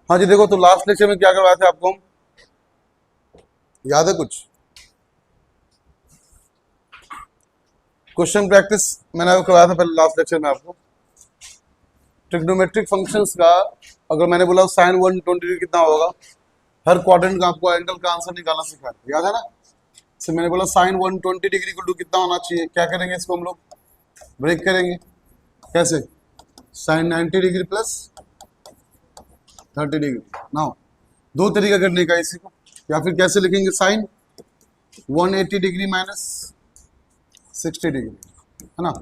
हाँ जी देखो, तो लास्ट लेक्चर में क्या करवाया था आपको हम, याद है कुछ? क्वेश्चन प्रैक्टिस मैंने आपको करवाया था पहले लास्ट लेक्चर में आपको। ट्रिग्नोमेट्रिक फंक्शंस का अगर मैंने बोला साइन 120 डिग्री कितना होगा, हर क्वाड्रेंट का आपको एंगल का आंसर निकालना सिखाया, याद है ना? तो मैंने बोला साइन 120 डिग्री को कितना होना चाहिए, क्या करेंगे इसको हम लोग ब्रेक करेंगे, कैसे? Sine 90 degree plus 30 degree. Now दो तरीका करने का इसी को, या फिर कैसे लिखेंगे, साइन 180 डिग्री माइनस 60 डिग्री, है ना?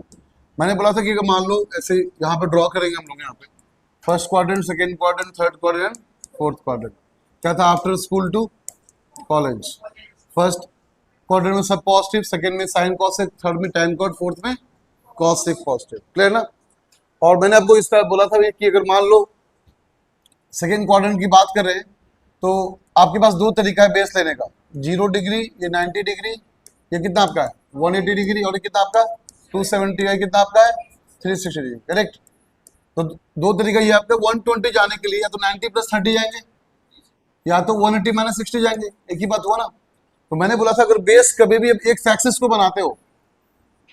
मैंने बोला था कि अगर मान लो ऐसे यहाँ पे ड्रॉ करेंगे हम लोग, यहाँ पे first quadrant, second quadrant, third quadrant, fourth quadrant, क्या था? After school to college. First quadrant में सब पॉजिटिव, सेकेंड में साइन कॉसेक, थर्ड में टैन कॉट, फोर्थ में कॉसेक पॉजिटिव, क्लियर ना? और मैंने आपको इस तरह बोला था कि अगर मान लो सेकेंड क्वाड्रेंट की बात करें तो आपके पास दो तरीका है बेस लेने का, 0 डिग्री, ये 90 डिग्री, ये कितना आपका है 180 डिग्री, और ये कितना आपका 270 है, कितना आपका है 360 डिग्री, करेक्ट? तो दो तरीका ये आपका 120 जाने के लिए या तो 90 प्लस 30 जाएंगे, या तो 180 माइनस 60 जाएंगे, एक ही बात हुआ ना? तो मैंने बोला था अगर बेस कभी भी एक एक्सिस को बनाते हो,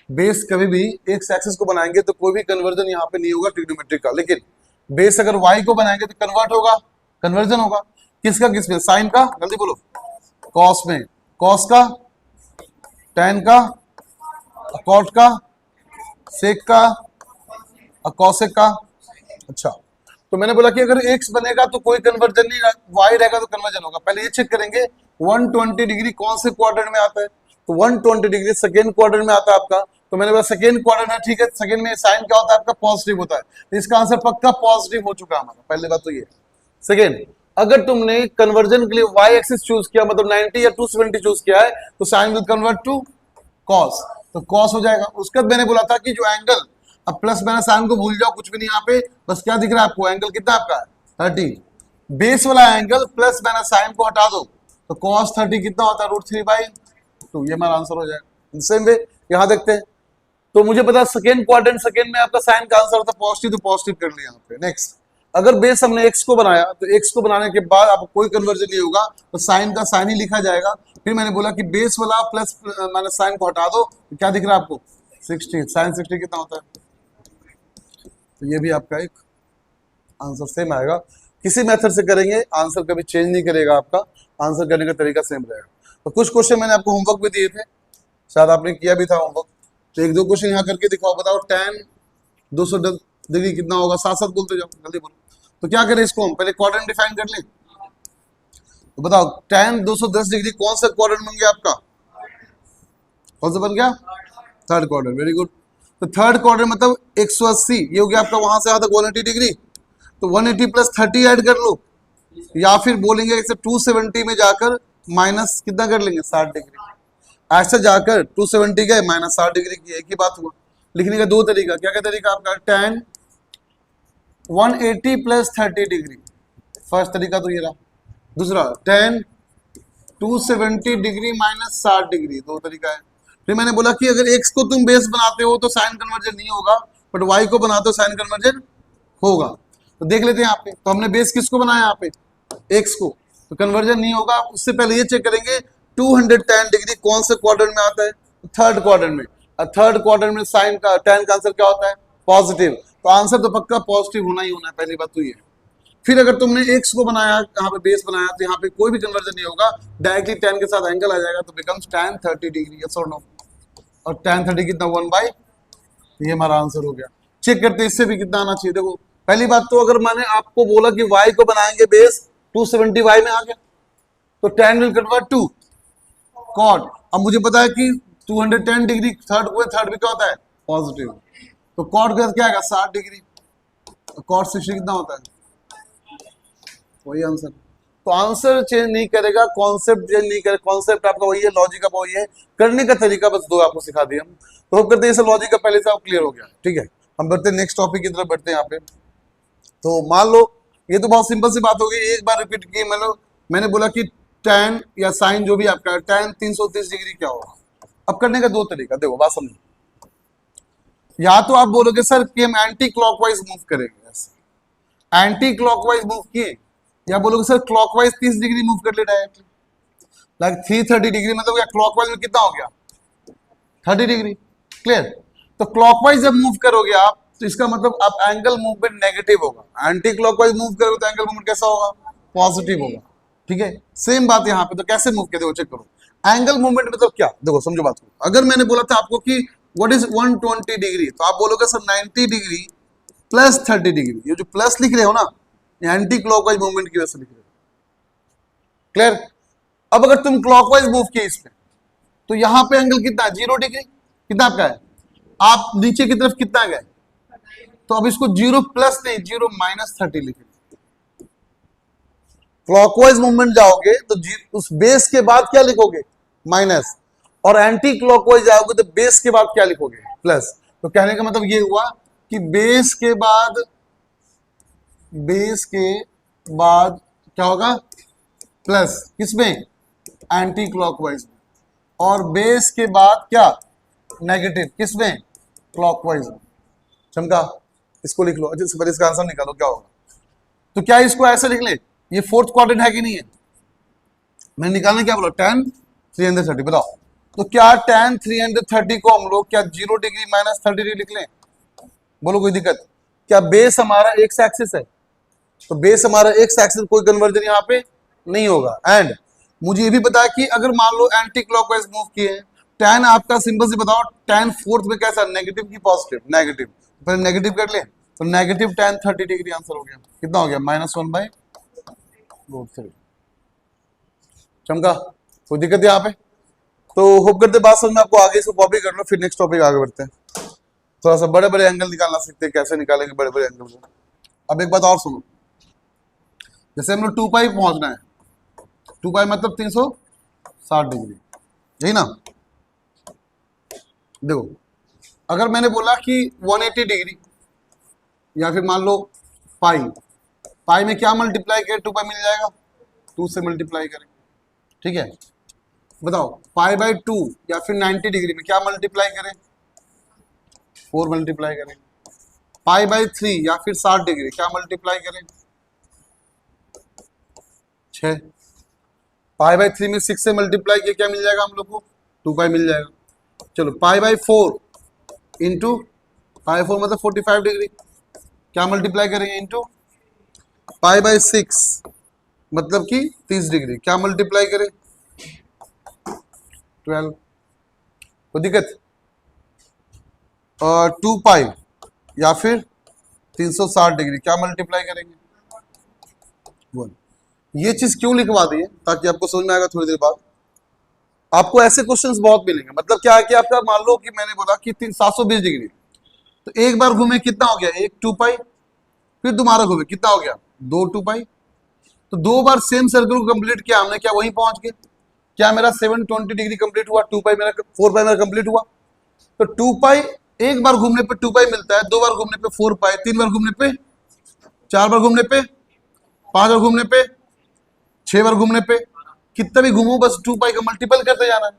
बेस कभी भी एक एक्सिस को बनाएंगे तो कोई भी कन्वर्जन यहाँ पे नहीं होगा ट्रिग्नोमेट्रिक का, लेकिन बेस अगर y को बनाएंगे तो कन्वर्ट होगा, कन्वर्जन होगा। किसका? किसमें? साइन का, जल्दी बोलो, कॉस में, कॉस का, टैन का, कॉट का, सेक का, कॉसेक का। अच्छा, तो मैंने बोला कि अगर x बनेगा तो कोई कन्वर्जन नहीं, y रहेगा तो कन्वर्जन होगा। पहले ये चेक करेंगे 120 डिग्री कौन से क्वाड्रेंट में आता है, तो 120 डिग्री सेकेंड क्वाड्रेंट में आता है आपका। तो मैंने बोला सेकेंड क्वाड्रेंट है, ठीक है, सेकेंड में साइन क्या होता है आपका? पॉजिटिव होता है, तो इसका आंसर पक्का पॉजिटिव हो चुका है हमारा, पहले बात तो ये। सेकेंड, अगर तुमने कन्वर्जन के लिए y एक्सिस चूज किया, मतलब 90 या 270 चूज किया है, तो sine will convert to cos, तो कॉस हो जाएगा। उसके बाद मैंने बोला था कि जो एंगल, अब प्लस माइनस साइन को भूल जाओ, कुछ भी नहीं यहाँ पे, बस क्या दिख रहा है आपको? एंगल कितना आपका है 30, बेस वाला एंगल प्लस माइनस साइन को हटा दो तो cos 30 कितना होता है? √3/2, ये हमारा आंसर हो जाएगा। सेम वे यहाँ देखते हैं, तो मुझे पता सेकेंड क्वाड्रेंट, सेकेंड में आपका साइन का आंसर होता है पॉजिटिव, तो पॉजिटिव कर लिया यहाँ पे। नेक्स्ट, अगर बेस हमने x को बनाया तो x को बनाने के बाद आपको कोई कन्वर्जन नहीं होगा, तो साइन का साइन ही लिखा जाएगा। फिर मैंने बोला कि बेस वाला प्लस माइनस साइन को हटा दो, तो क्या दिख रहा है आपको? 60, साइन 60 कितना होता है? तो ये भी आपका एक आंसर सेम आएगा। किसी मेथड से करेंगे आंसर कभी चेंज नहीं करेगा, आपका आंसर करने का तरीका सेम रहेगा। तो कुछ क्वेश्चन मैंने आपको होमवर्क भी दिए थे, शायद आपने किया भी था होमवर्क, तो एक दो क्वेश्चन यहाँ करके दिखाओ, बताओ tan 210 डिग्री कितना होगा, साथ साथ बोलते जाओ, जल्दी बोलो। तो क्या करें इसको, हम पहले क्वाड्रेंट डिफाइन कर लें। तो बताओ tan 210 डिग्री कौन सा क्वाड्रेंट बन गया आपका? कौन सा बन गया? Third quadrant, very good. तो थर्ड क्वाड्रेंट मतलब 180, ये हो गया आपका वहां से आता 180 डिग्री, तो 180 प्लस 30 ऐड कर लो, या फिर बोलेंगे इसे 270 में जाकर माइनस कितना कर लेंगे 60 डिग्री, ऐसे जाकर 270 गए माइनस 60 डिग्री की, एक ही बात हुआ। लिखने का दो तरीका, क्या क्या तरीका आपका? tan 180 प्लस 30 डिग्री, फर्स्ट तरीका तो ये रहा। दूसरा tan 270 डिग्री माइनस 60 डिग्री, दो तरीका है। फिर मैंने बोला कि अगर x को तुम बेस बनाते हो तो साइन कन्वर्जन नहीं होगा, बट y को बनाते हो साइन कन्वर्जन होगा। तो देख लेते हैं यहाँ पे, तो हमने बेस किसको बनाया यहाँ पे? x को, तो कन्वर्जन नहीं होगा। उससे पहले ये चेक करेंगे 210 डिग्री कौन से क्वाड्रेंट में आता है? थर्ड क्वाड्रेंट में। थर्ड क्वाड्रेंट में साइन का tan का आंसर क्या होता है? पॉजिटिव, तो आंसर तो पक्का पॉजिटिव होना ही होना है, पहली बात तो ये। फिर अगर तुमने x को बनाया, यहाँ पे बेस बनाया, तो यहाँ पे कोई भी कन्वर्जन नहीं होगा, डायरेक्टली tan के साथ एंगल आ जाएगा, तो बिकम्स tan 30 डिग्री, यस और नो? और tan 30 कितना? 1/, ये हमारा आंसर हो गया। चेक करते इससे भी कितना आना चाहिए। देखो पहली बात तो अगर मैंने आपको बोला कि y को बनाएंगे बेस 270 y में आ गया, तो tan will convert to cot। अब मुझे पता है कि 210 डिग्री थर्ड भी क्या होता है? पॉजिटिव, तो cot का क्या आएगा? 60 डिग्री, तो cot 60 कितना होता है? वही आंसर। तो आंसर चेंज नहीं करेगा, कॉन्सेप्ट चेंज नहीं करेगा, कॉन्सेप्ट आपका वही है, लॉजिक आपका वही है, करने का तरीका बस दो आपको सिखा दिया हम। तो होप करते हैं ये लॉजिक का पहले से आप क्लियर हो गया, ठीक है? हम बढ़ते हैं नेक्स्ट टॉपिक की तरफ, बढ़ते हैं यहाँ पे। तो मान लो ये तो बहुत सिंपल सी बात हो गई, एक बार रिपीट की, मतलब मैंने बोला कि tan या साइन जो भी आपका tan 330 डिग्री क्या होगा। अब करने का दो तरीका, देखो बात समझो। या तो आप बोलोगे सर कि हम एंटी क्लॉकवाइज मूव करेंगे, एंटी क्लॉकवाइज मूव किए या बोलोगे सर क्लॉकवाइज 30 डिग्री मूव कर ले डायरेक्टली, लाइक 330 डिग्री, मतलब क्या क्लॉकवाइज में कितना हो गया 30 डिग्री। क्लियर? तो क्लॉकवाइज जब मूव करोगे आप तो इसका मतलब आप एंगल मूवमेंट नेगेटिव होगा, एंटी क्लॉकवाइज मूव करोगे तो एंगल मूवमेंट कैसा होगा, पॉजिटिव होगा। ठीक है, सेम बात यहाँ पे। तो कैसे मूव किया देखो, चेक करो। एंगल मूवमेंट मतलब क्या, देखो समझो बात को। अगर मैंने बोला था आपको कि व्हाट इज 120 डिग्री, तो आप बोलोगे सर 90 डिग्री प्लस 30 डिग्री। ये जो प्लस लिख रहे हो ना, ये एंटी क्लॉकवाइज मूवमेंट की वजह से लिख रहे हो। क्लियर? अब अगर तुम क्लॉकवाइज मूव किए इसमें, तो यहां पे एंगल कितना है, 0 डिग्री। कितना आपका है, आप नीचे की तरफ कितना गए, तो अब इसको 0 प्लस नहीं, 0 माइनस 30 लिखेंगे। क्लॉकवाइज मूवमेंट जाओगे तो उस बेस के बाद क्या लिखोगे, माइनस, और एंटी क्लॉकवाइज जाओगे तो बेस के बाद क्या लिखोगे, प्लस। तो कहने का मतलब ये हुआ कि बेस के बाद क्या होगा, प्लस, किसमें, एंटी क्लॉकवाइज में, और बेस के बाद क्या, नेगेटिव, किसमें, क्लॉकवाइज में। समझा? इसको लिख लो। अच्छा, इसका आंसर निकालो क्या होगा। तो क्या इसको ऐसे लिख ले, ये फोर्थ क्वाड्रेंट है कि नहीं है, मैंने निकालना क्या बोला, tan 330। बताओ तो क्या tan 330 को हम लोग क्या 0 डिग्री माइनस 30 डिग्री लिख लें, बोलो कोई दिक्कत? क्या बेस हमारा एक्स एक्सिस है, तो बेस हमारा एक्स एक्सिस, कोई कन्वर्जन यहाँ पे नहीं होगा। एंड मुझे ये भी पता है कि अगर मान लो एंटी क्लॉकवाइज मूव किए, tan आपका सिंपल से बताओ, tan फोर्थ में कैसा, नेगेटिव की पॉजिटिव, नेगेटिव, पहले नेगेटिव कर ले, तो नेगेटिव tan 30 डिग्री आंसर हो गया। कितना हो गया, -1/√3। चमका? कोई दिक्कत है यहाँ पे? तो होप करते बात समझ में आपको। आगे इसको कॉपी कर लो, फिर नेक्स्ट टॉपिक आगे बढ़ते हैं। थोड़ा सा बड़े बड़े एंगल निकालना सीखते हैं, कैसे निकालेंगे बड़े बड़े एंगल को। अब एक बात और सुनो, जैसे हम लोग 2 पाई पहुंचना है, 2 पाई मतलब 360 डिग्री, यही ना। देखो अगर मैंने बोला कि 180 डिग्री, या फिर मान लो पाई, पाई में क्या मल्टीप्लाई करें, 2 पाई मिल जाएगा, 2 से मल्टीप्लाई करें। ठीक है, बताओ पाई बाई 2 या फिर 90 डिग्री में क्या मल्टीप्लाई करें, 4 मल्टीप्लाई करें। पाई बाई 3 या फिर 60 डिग्री क्या मल्टीप्लाई करें, 6। पाई बाई 3 में 6 से मल्टीप्लाई किया क्या मिल जाएगा हम लोग को, 2 पाई मिल जाएगा। चलो पाई बाई 4 इंटू पाई 4 मतलब 45 डिग्री, क्या मल्टीप्लाई करेंगे, इंटू पाई बाई 6 मतलब कि 30 डिग्री, क्या मल्टीप्लाई करें, 12। कोई दिक्कत? और 2 पाई या फिर 360 डिग्री क्या मल्टीप्लाई करेंगे, 1। ये चीज क्यों लिखवा दी है, ताकि आपको समझ में आएगा थोड़ी देर बाद। आपको ऐसे क्वेश्चंस बहुत मिलेंगे। मतलब क्या है कि आपका मान लो कि मैंने बोला कि 720 डिग्री, तो एक बार घूमे कितना हो गया, एक 2 पाई, फिर दोबारा घूमे कितना हो गया, 2 2 पाई। तो 2 बार सेम सर्कल को कंप्लीट किया हमने, क्या वहीं पहुंच गए, क्या मेरा 720 डिग्री कंप्लीट हुआ, 2 पाई मेरा, 4 पाई मेरा कंप्लीट हुआ। तो 2 पाई एक बार घूमने पे 2 पाई मिलता है, 2 बार घूमने पे 4 पाई, 3 बार घूमने पे, 4 बार घूमने पे, 5 बार घूमने पे, 6 बार घूमने पे, कितना भी घूमो बस 2 पाई का मल्टीपल करते जाना है।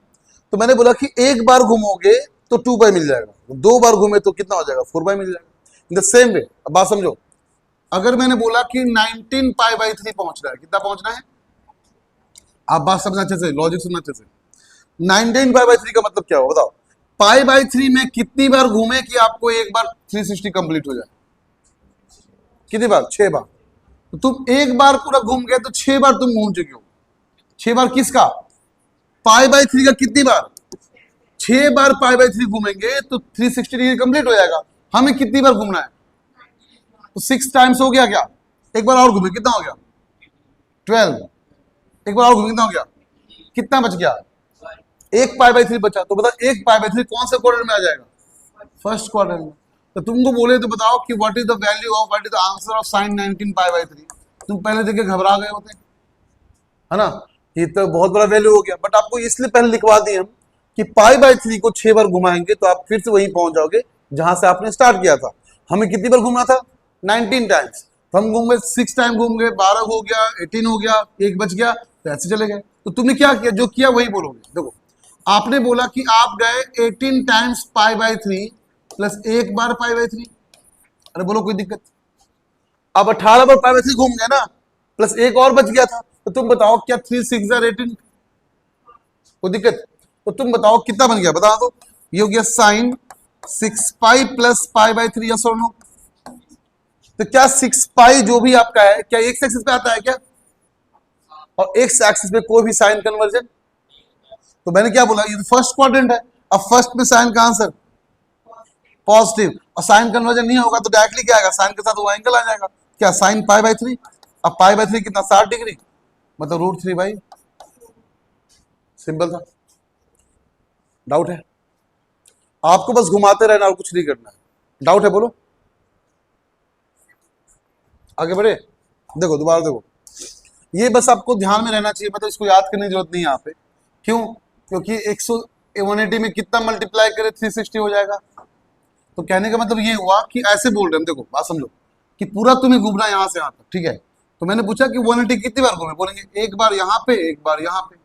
तो मैंने बोला कि एक बार घूमोगे तो 2 पाई मिल जाएगा, 2 बार घूमे तो कितना हो जाएगा, 4 पाई मिल जाएगा। इन द सेम वे, अब बात समझो, अगर मैंने बोला कि 19 पाई बाई 3 पहुंचना है, कितना पहुंचना है, आप बात समझना अच्छे से, लॉजिक सुनना अच्छे से। 19 पाई बाई 3 का मतलब क्या हो बताओ, पाई बाई 3 में कितनी बार घूमे कि आपको एक बार 360 कंप्लीट हो जाए, कितनी बार, 6 बार। तो तुम एक बार पूरा घूम गए तो 6 बार तुम घूम चुके हो। 6 बार किसका, पाई बाई 3 का कितनी बार, 6 बार पाई बाई 3 घूमेंगे तो 360 डिग्री कंप्लीट हो जाएगा। हमें कितनी बार घूमना है, तो 6 टाइम्स हो गया क्या, एक बार और घूमे कितना हो गया, 12। एक बार और घूमे कितना हो गया, कितना बच गया, एक पाई बाई 3 बचा। तो बताओ एक पाई बाई 3 कौन से क्वाड्रेंट में आ जाएगा, फर्स्ट क्वाड्रेंट में। तो तुमको बोले तो बताओ कि what is the value of, what is the answer of sin 19 pi by 3। तुम पहले देख के घबरा गए होते, है ना, ये तो बहुत बड़ा वैल्यू हो गया। बट आपको इसलिए पहले लिखवा दिए हम कि पाई बाई 3 को 6 बार घुमाएंगे तो आप फिर से वहीं पहुंच जाओगे जहां से आपने स्टार्ट किया था। हमें कितनी बार घूमना था, 19 टाइम्स। तो हम घूम गए 6 टाइम घूम गए, 12 हो गया, 18 हो गया, एक बच गया, तो ऐसे चले गए। तो तुमने क्या किया, जो किया वही बोलोगे। देखो आपने बोला कि आप गए 18 टाइम्स पाई बाई 3 प्लस एक बार पाई बाई 3। अरे बोलो कोई दिक्कत, अब 18 बार पाई बाई 3 घूम गए ना, प्लस एक और बच गया था, तो तुम बताओ क्या 3 6 18, कोई दिक्कत? तो तुम बताओ कितना बन गया, बता दो। ये हो गया sine 6 pi plus pi by 3, yes और नो? तो क्या 6 पाई जो भी आपका है क्या एक्स एक्सिस पे आता है क्या? और एक्स एक्सिस पे कोई भी साइन कन्वर्जन? तो मैंने क्या बोला, ये तो फर्स्ट क्वाड्रेंट है। अब फर्स्ट में साइन का आंसर पॉजिटिव, और साइन कन्वर्जन नहीं होगा तो डायरेक्टली क्या आएगा, साइन के साथ वो एंगल आ जाएगा। क्या साइन पाई बाई 3? अब पाई बाई 3 कितना, 60 डिग्री, मतलब √3 बाई। सिंपल था। डाउट है? आपको बस घुमाते रहना और कुछ नहीं करना है। डाउट है बोलो, आगे बढ़े। देखो दोबारा देखो, ये बस आपको ध्यान में रहना चाहिए, मतलब इसको याद करने की जरूरत नहीं है यहाँ पे। क्यों? क्योंकि 180 में कितना मल्टीप्लाई करे 360 हो जाएगा। तो कहने का मतलब ये हुआ कि ऐसे बोल रहे हैं, देखो बात समझो, कि पूरा तुम्हें घूमना यहाँ से यहाँ तक, ठीक है? तो मैंने पूछा कि 180 कितनी बार घूमे, बोलेंगे एक बार यहाँ पे एक बार यहाँ पे।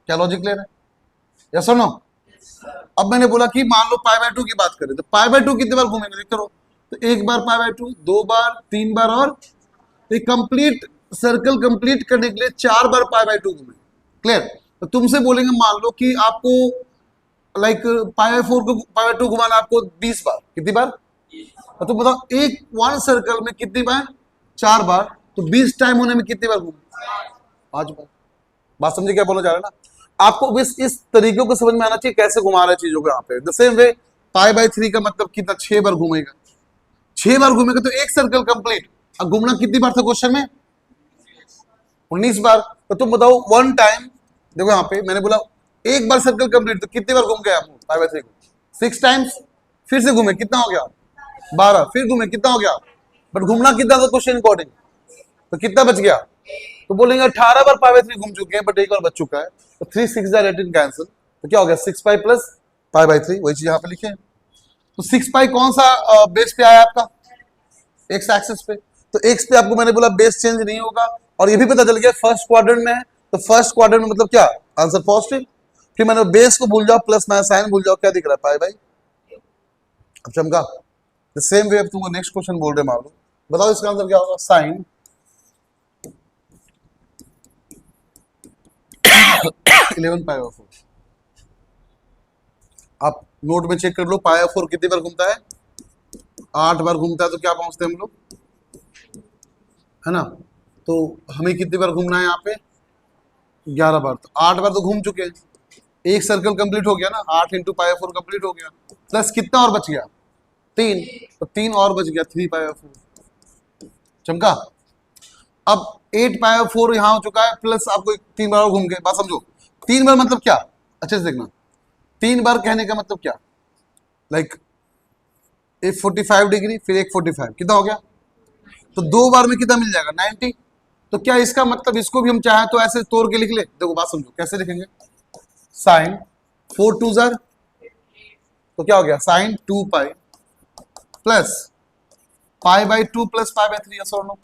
क्या लॉजिक ले रहे हैं, यस और नो? अब मैंने बोला कि मान लो पाई बाय 2 की बात करें, तो पाई बाय 2 कितने बार घूमेंगे, देख करो। तो एक बार पाई बाय 2, 2 बार, 3 बार, और एक कंप्लीट सर्कल कंप्लीट करने के लिए 4 बार पाई बाय 2 घूमे। क्लियर? तो तुमसे बोलेंगे मान लो कि आपको लाइक पाई बाय 4 को पाई बाय 2 घुमाना आपको 20 बार, कितनी बार? तो तुम बताओ एक वन सर्कल में कितनी बार? 4 बार, तो 20 टाइम होने में कितनी बार घूमे? 5 बार। बात समझे क्या बोलना चाह रहे हैं ना? आपको बस इस तरीके को समझ में आना चाहिए कैसे घुमा रहे चीजों को यहाँ पे। The same way pi by 3 का मतलब कितना, 6 बार घूमेगा। 6 बार घूमेगा तो एक सर्कल कंप्लीट। अब घूमना कितनी बार था क्वेश्चन में? 19 बार। तो तुम बताओ वन टाइम, देखो यहाँ पे मैंने बोला एक बार सर्कल कंप्लीट, तो कितनी बार घूम गए आप पाई बाय 3 को? 6 टाइम्स। फिर से घूमे, कितना हो गया? 12। फिर घूमे, कितना हो गया? बट घूमना कितना था क्वेश्चन अकॉर्डिंग, तो कितना बच गया? तो बोलेंगे 18 बार पाई बाय 3 घूम चुके हैं, बट एक और बच चुका है, तो 3 6 18 कैंसिल। तो क्या हो गया, 6 पाई प्लस पाई बाय 3, वही चीज यहाँ पे लिखे हैं। तो 6 पाई कौन सा बेस पे आया आपका? एक्स एक्सिस पे। तो एक्स पे आपको मैंने बोला बेस चेंज नहीं होगा, और ये भी पता चल गया फर्स्ट क्वाड्रेंट में है, तो फर्स्ट क्वाड्रेंट में मतलब क्या, आंसर पॉजिटिव। फिर मैंने बेस को भूल जाओ, प्लस माइनस साइन भूल जाओ, क्या दिख रहा है, पाई बाई। अब चमका। द सेम वे अब तुमको नेक्स्ट क्वेश्चन बोल रहे मान लो, बताओ इसका आंसर क्या होगा, साइन 11 पाई बाय 4। आप नोट में चेक कर लो, पाई बाय 4 कितनी बार घूमता है? 8 बार घूमता है, तो क्या पहुंचते हैं हम लोग, है ना? तो हमें कितनी बार घूमना है यहाँ पे? 11 बार। तो 8 बार तो घूम चुके हैं, एक सर्कल कंप्लीट हो गया ना, 8 इंटू पाई 4 कंप्लीट हो गया, प्लस कितना और बच गया, 3। तो 3 और बच गया, 3 पाई 4। चमका। अब 8 पाई 4 यहाँ हो चुका है, प्लस आपको 3 बार और घूम गए। बात समझो, 3 बार मतलब क्या, अच्छे से देखना। 3 बार कहने का मतलब क्या, लाइक एक 45 डिग्री, फिर एक 45, कितना हो गया? तो 2 बार में कितना मिल जाएगा, 90। तो क्या इसका मतलब इसको भी हम चाहें तो ऐसे तोड़ के लिख ले, देखो बात समझो कैसे लिखेंगे, साइन 4 2 जार, तो क्या हो गया, sine 2 pi plus pi by 2 plus pi by 3, yes और नो?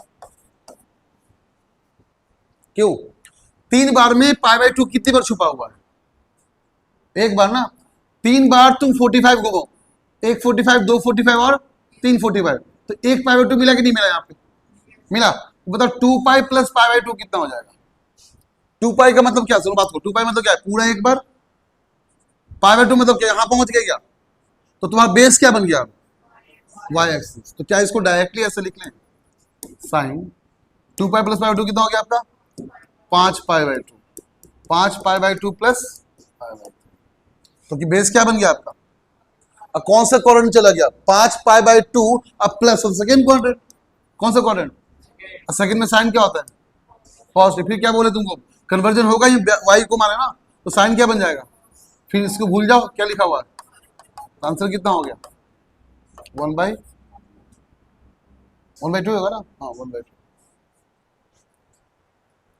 क्यों? 3 बार में पाई बाई 2 कितनी बार छुपा हुआ है, एक बार ना। 3 बार तुम 45 घूमो, एक 45, 2 45 और 3 45, तो एक पाई बाई 2 मिला कि नहीं मिला यहाँ पे? मिला। बताओ 2 पाई प्लस पाई बाई 2 कितना हो जाएगा? 2 पाई का मतलब क्या, सुनो बात को, 2 पाई मतलब क्या है, पूरा एक बार। पाई बाई 2 मतलब क्या, यहां पहुंच गया क्या? तो तुम्हारा बेस क्या बन गया, वाई एक्सिस। तो क्या इसको डायरेक्टली ऐसे लिख लें, sine 2 pi plus pi by 2 कितना हो गया आपका, 5 pi by 2, 5 pi by 2 plus pi by 2। तो कि बेस क्या बन गया आपका? अब कौन सा क्वाड्रेंट चला गया, 5 पाई बाई 2, अब प्लस सेकेंड क्वाड्रेंट। कौन सा क्वाड्रेंट? सेकंड में साइन क्या होता है, पॉजिटिव। फिर क्या बोले तुमको, कन्वर्जन होगा ही, वाई को मारे ना, तो साइन क्या बन जाएगा? फिर इसको भूल जाओ क्या लिखा हुआ है, आंसर कितना हो गया, 1/2 होगा ना, हाँ 1/2।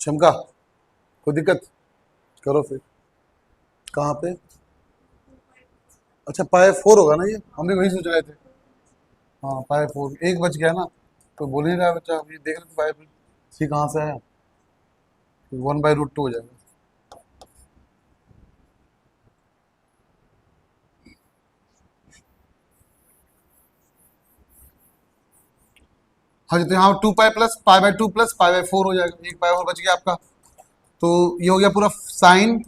चमका, कोई दिक्कत? करो फिर, कहाँ पे? अच्छा पाई 4 होगा ना, ये हम भी वही सोच रहे थे। हाँ पाई 4, एक बच गया ना, तो बोल ही रहा है बच्चा, अभी देख रहे थे पाई 3 कहाँ से आया, 1/√2 हो जाएगा। हाँ जी, तो यहाँ 2 pi plus pi by 2 plus pi by 4 हो जाएगा, 1 पाई और बच गया आपका। तो ये हो गया पूरा sine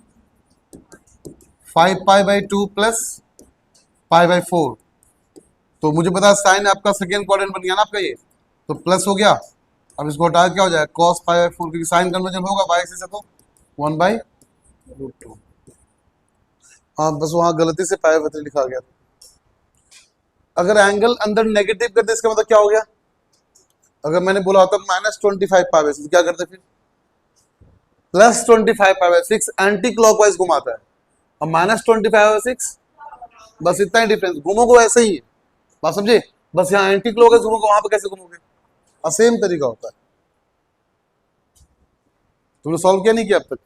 5 pi by 2 plus pi by 4। तो मुझे पता है साइन आपका सेकेंड क्वाड्रेंट बन गया ना आपका, ये तो प्लस हो गया। अब इसको हटा क्या हो जाएगा, कॉस पाई बाई 4, क्योंकि साइन कन्वर्जन होगा बाई से तो 1/√2। हाँ बस वहां गलती से पाई बाई 3 लिखा गया। अगर एंगल अंदर नेगेटिव करते इसका मतलब क्या हो गया, अगर मैंने बोला होता -25 पाई बाई 6 तो क्या करते फिर, +25 पाई बाई 6 एंटी क्लॉकवाइज घुमाता है, अब -25 पाई बाई 6, बस इतना ही डिफरेंस, घूमोगे वैसे ही है, बात समझे। बस यहाँ एंटी क्लॉकवाइज घूमोगे, वहां पे कैसे घूमोगे, सेम तरीका होता है। तुमने सॉल्व किया नहीं किया अब तक,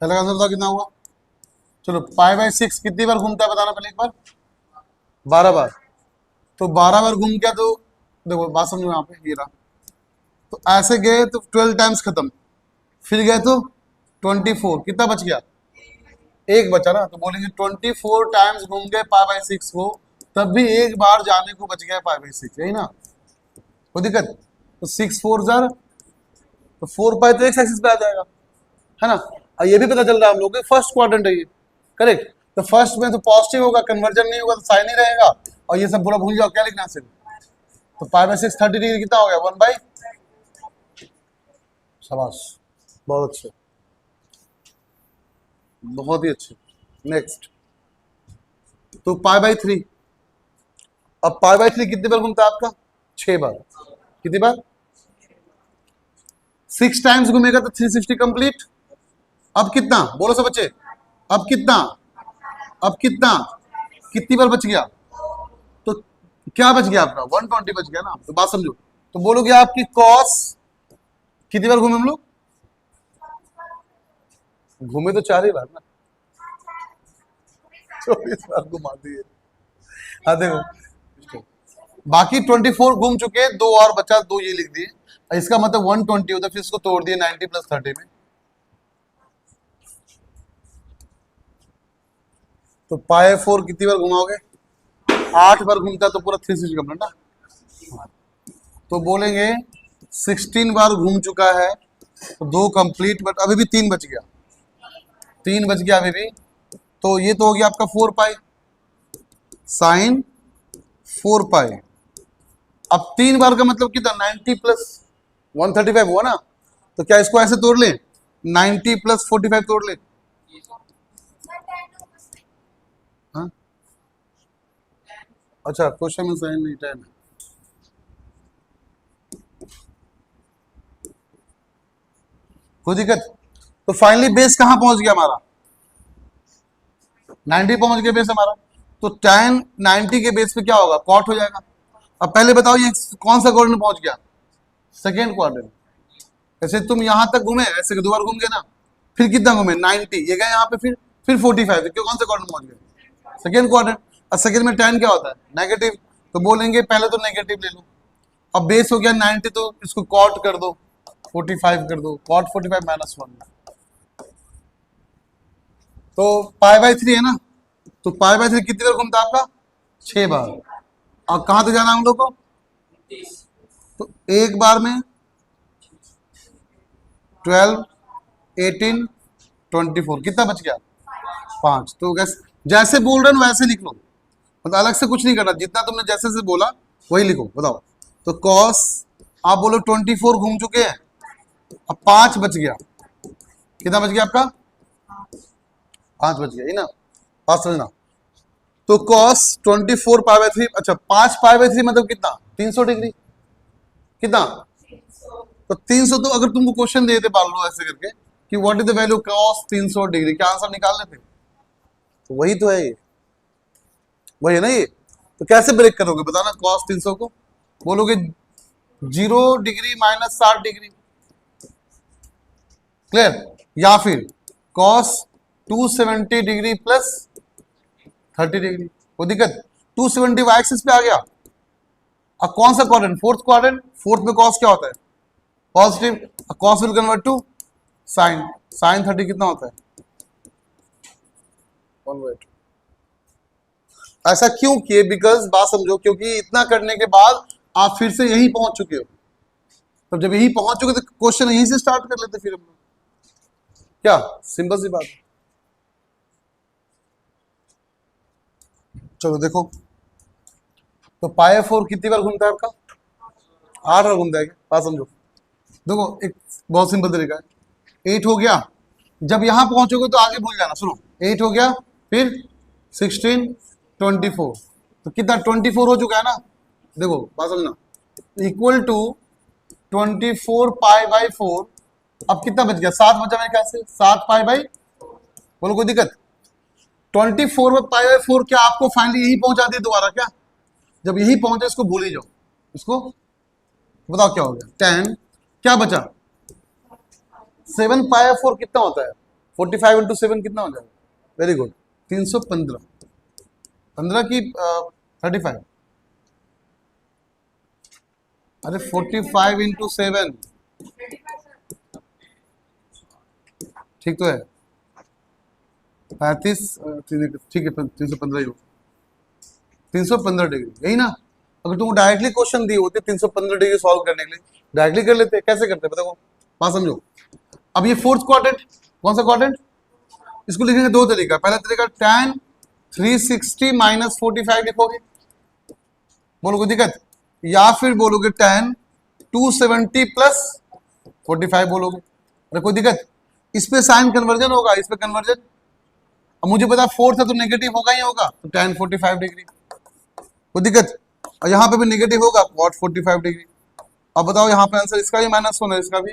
पहला आंसर बताओ कितना हुआ। चलो पाई बाई 6 कितनी बार घूमता है बताना पहले एक बार, 12 बार। तो 12 बार घूम गया तो देखो बात समझो, यहाँ पे ये रहा, तो ऐसे गए तो 12 टाइम्स खत्म, फिर गए तो 24, कितना बच गया, एक बचा ना। तो बोलेंगे 24 टाइम्स घूम गए पाई बाई 6 को, तब भी एक बार जाने को बच गया पाई बाई 6, यही ना, कोई दिक्कत। तो 6 4 जार, तो 4 पाई तो एक्स एक्सिस पे आ जाएगा, है ना। और ये भी पता चल रहा है हम लोग फर्स्ट क्वाड्रेंट है ये, करेक्ट। तो फर्स्ट में तो पॉजिटिव होगा, कन्वर्जन नहीं होगा तो साइन ही रहेगा, और ये सब पूरा भूल जाओ, क्या लिखना सिर्फ। तो पाई बाई 6 30 डिग्री कितना हो गया, 1/, शाबाश, बहुत अच्छे, बहुत ही अच्छे। नेक्स्ट, तो पाई बाई 3, अब पाई बाई 3 कितनी बार घूमता है आपका, 6 बार, कितनी बार, 6 टाइम्स घूमेगा तो 360 कंप्लीट। अब कितना बोलो सब बच्चे, अब कितना, अब कितना, कितनी बार बच गया, तो क्या बच गया आपका, 120 बच गया ना। तो बात समझो, तो बोलोगे आपकी कॉस कितनी बार घूमे हम लोग, घूमे तो 4 ही बार ना, 24 बार घुमा दिए। हाँ देखो, बाकी 24 घूम चुके, 2 और बचा, 2 ये लिख दिए, इसका मतलब 120 होता है, फिर इसको तोड़ दिए 90 + 30 में। तो पाई 4 कितनी बार घुमाओगे, 8 बार घूमता है तो पूरा 360 कंप्लीट ना। तो बोलेंगे 16 बार घूम चुका है तो 2 कंप्लीट, बट अभी भी 3 बच गया, 3 बच गया अभी भी। तो ये तो हो गया आपका 4 पाई साइन 4 पाई। अब 3 बार का मतलब कितना, 90 + 135 हुआ ना। तो क्या इसको ऐसे तोड़ ले, 90 + 45 तोड़ ले, हाँ अच्छा क्वेश्चन में साइन नहीं, 10 है। कोई दिक्कत। तो फाइनली बेस कहां पहुंच गया हमारा, 90 पहुंच गया बेस हमारा। तो tan 90 के बेस पे क्या होगा, कॉट हो जाएगा। अब पहले बताओ ये कौन सा क्वाड्रेंट पहुंच गया, सेकेंड क्वाड्रेंट। ऐसे तुम यहां तक घूमे, ऐसे 2 बार घूम गए ना, फिर कितना घूमे 90, ये गए यहाँ पे, फिर 45, तो कौन सा क्वाड्रेंट पहुंच गए, सेकेंड क्वाड्रेंट। और सेकेंड में tan क्या होता है, नेगेटिव, तो बोलेंगे पहले तो नेगेटिव ले लो। अब बेस हो गया 90, तो इसको कॉट कर दो, 45 कर दो, कॉट 45 - 1। तो पाई बाई 3 है ना, तो पाई बाई 3 कितनी बार घूमता है आपका, 6 बार। और कहां तक जाना है हम लोग को, तो एक बार में 12 18 24, कितना बच गया, 5। तो जैसे बोल रहे हो वैसे लिख लो, मतलब अलग से कुछ नहीं करना, जितना तुमने जैसे से बोला वही लिखो। बताओ, तो कॉस आप बोलो 24 घूम चुके हैं, अब 5 बच गया, कितना बच गया आपका, 5 बच गया, ही ना, बात समझना। तो कॉस 24 पाई बाई 3, अच्छा 5 पाई बाई 3 मतलब कितना, 300 डिग्री, कितना, तो 300। तो अगर तुमको क्वेश्चन दे देते मान लो ऐसे करके कि what is the value cos 300 degree, क्या आंसर निकाल लेते, तो वही तो है ये, वही है ना ये। तो कैसे ब्रेक करोगे बताना, कॉस 300 को बोलोगे 0 डिग्री - 60 डिग्री, क्लियर, या फिर कॉस 270 डिग्री + 30 डिग्री, कोई दिक्कत। 270 वाई एक्सिस पे आ गया। अब कौन सा क्वाड्रेंट, फोर्थ क्वाड्रेंट, फोर्थ में कॉस क्या होता है, positive, cos will convert to sine, sine 30 कितना होता है, 1/2। ऐसा क्यों किए, बिकॉज बात समझो, क्योंकि इतना करने के बाद आप फिर से यही पहुंच चुके हो। तो जब यही पहुंच चुके तो क्वेश्चन यहीं से स्टार्ट कर लेते फिर हम लोग, क्या सिंपल सी बात है। चलो देखो, तो पाई 4 कितनी बार घूमता है आपका? 8 बार घूमता है क्या? बात समझो, देखो एक बहुत सिंपल तरीका है। 8 हो गया, जब यहां पहुंचोगे तो आगे भूल जाना। सुनो, 8 हो गया, फिर 16, 24, तो कितना 24 हो चुका है ना। देखो बात समझना, इक्वल टू 24 पाई बाई 4। अब कितना बच गया? 7 बचा मेरे ख्याल से, 7 पाई बाई, बोलो कोई दिक्कत? 24 में पाई बाई 4 क्या आपको फाइनली यही पहुंचा दिया दोबारा क्या? जब यही पहुंचे इसको भूल ही जाओ, इसको बताओ क्या हो गया। 10 क्या बचा? 7 पाई 4 कितना होता है? 45 इंटू 7 कितना हो जाएगा? Very good, 315। 15 की 35, अरे 45 इंटू 7 ठीक तो है, 35, ठीक है 315 ही हो, 315 डिग्री, यही ना। अगर तुमको डायरेक्टली क्वेश्चन दिए होते 315 डिग्री सॉल्व करने के लिए, डायरेक्टली कर लेते। कैसे करते बताओ, बात समझो। अब ये फोर्थ क्वाड्रेंट, कौन सा क्वाड्रेंट? इसको लिखेंगे दो तरीका। पहला तरीका tan 360 माइनस 45 लिखोगे, बोलो कोई दिक्कत? या फिर बोलोगे tan 270 प्लस 45 बोलोगे, अरे कोई दिक्कत? इस पे साइन कन्वर्जन होगा, इस पे कन्वर्जन। अब मुझे पता 4 था तो नेगेटिव होगा ही होगा, तो tan 45 डिग्री, कोई दिक्कत? और यहाँ पे भी नेगेटिव होगा, cot 45 डिग्री। अब बताओ यहाँ पे आंसर इसका भी माइनस होना है, इसका भी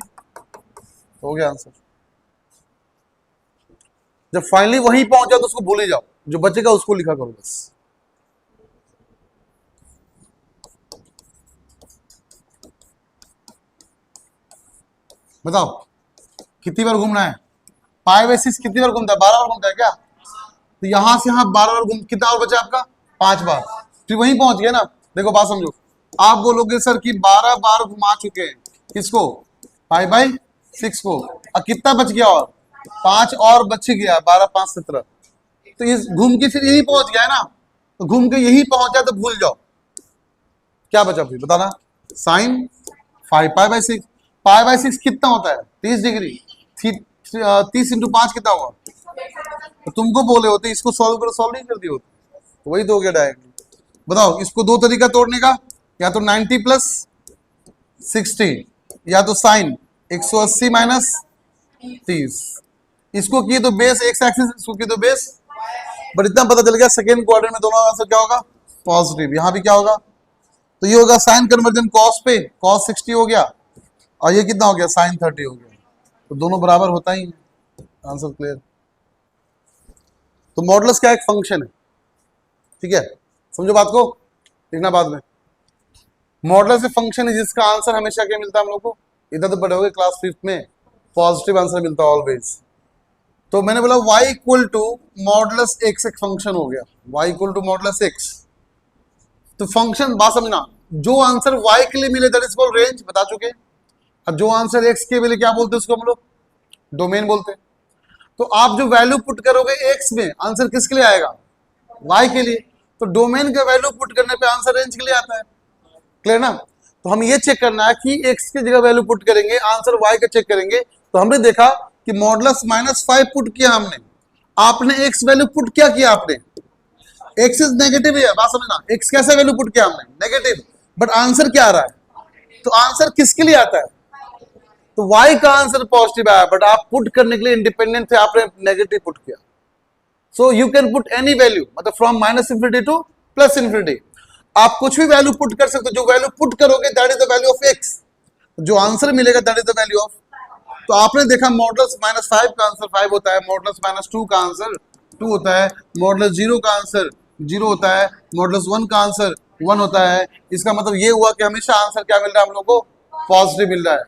हो गया आंसर। जब फाइनली वहीं पहुंच जाओ तो उसको भूल ही जाओ, जो बचेगा उसको लिखा करो बस। बताओ कितनी बार घूमना है? पाई बाई 6 कितनी बार घूमता है? 12 बार घूमता है क्या? तो यहां से यहां 12 बार घूम, कितना और बचा आपका? 5 बार, फिर वहीं पहुंच गया ना। देखो बात समझो, आप बोलोगे सर कि 12 बार घुमा चुके हैं, किसको? पाई बाई 6 को। अब कितना बच गया? और 5 और बच गया, 12 5 17। तो ये घूम के फिर यही पहुंच गया है ना, तो घूम के यही पहुंचा तो भूल जाओ। क्या बचा फिर बताना? Sine 5 pi by 6। Pi by 6 कितना होता है? 30 डिग्री। 30 इंटू 5 कितना हुआ? तो तुमको बोले होते इसको सॉल्व करो, सॉल्व नहीं कर दिए होते, तो वही दोगे डायरेक्टली। बताओ इसको दो तरीका तोड़ने का, या तो 90 प्लस 60, या तो साइन 180 माइनस 30। इसको किए तो बेस एक्स एक्सिस, इसको किए तो बेस। बट इतना पता चल गया सेकेंड क्वाड्रेंट में दोनों आंसर क्या होगा? पॉजिटिव। यहां भी क्या होगा? तो ये होगा साइन कन्वर्जन कॉस पे, कॉस 60 हो गया, और ये कितना हो गया? साइन 30 हो गया। तो दोनों बराबर होता ही है, आंसर क्लियर। तो मॉडुलस क्या? एक फंक्शन है, ठीक है, समझो बात को, लिखना बाद में। मॉडुलस एक फंक्शन है जिसका आंसर हमेशा क्या मिलता है हम लोग को? इधर तो पढ़े होगे क्लास 5th में, पॉजिटिव आंसर मिलता है ऑलवेज। तो मैंने बोला y equal to modulus x एक फंक्शन हो गया, y equal to modulus x। तो फंक्शन बात समझना, जो आंसर y के लिए मिले दैट इज कॉल्ड रेंज, बता चुके। और जो आंसर x के लिए क्या बोलते हैं उसको हम लोग? डोमेन बोलते हैं। तो आप जो वैल्यू पुट करोगे x में, आंसर किसके लिए आएगा? y के लिए। तो डोमेन का वैल्यू पुट करने पे आंसर रेंज के लिए आता है, क्लियर ना। तो हम ये चेक करना है कि x की जगह वैल्यू पुट करेंगे, आंसर y का चेक करेंगे। तो हमने देखा कि मॉडुलस -5 पुट किया हमने, आपने x वैल्यू पुट क्या किया? आपने x इज नेगेटिव है, बात समझना। x कैसा वैल्यू पुट किया हमने? नेगेटिव। बट आंसर क्या आ रहा है? तो आंसर किसके लिए आता है? तो y का आंसर पॉजिटिव आया, बट आप पुट करने के लिए इंडिपेंडेंट थे, आपने नेगेटिव पुट किया। So you can put any value, मतलब फ्रॉम -∞ टू +∞। आप कुछ भी वैल्यू पुट कर सकते हो, जो वैल्यू पुट करोगे that is the value of x, जो आंसर मिलेगा that is the value of. तो आपने देखा मॉडुलस -5 का आंसर 5 होता है, मॉडुलस -2 का आंसर 2 होता है, मॉडुलस 0 का आंसर 0 होता है, मॉडुलस 1 का आंसर 1 होता है। इसका मतलब ये हुआ कि हमेशा आंसर क्या मिल रहा है हम लोग को? पॉजिटिव मिल रहा है।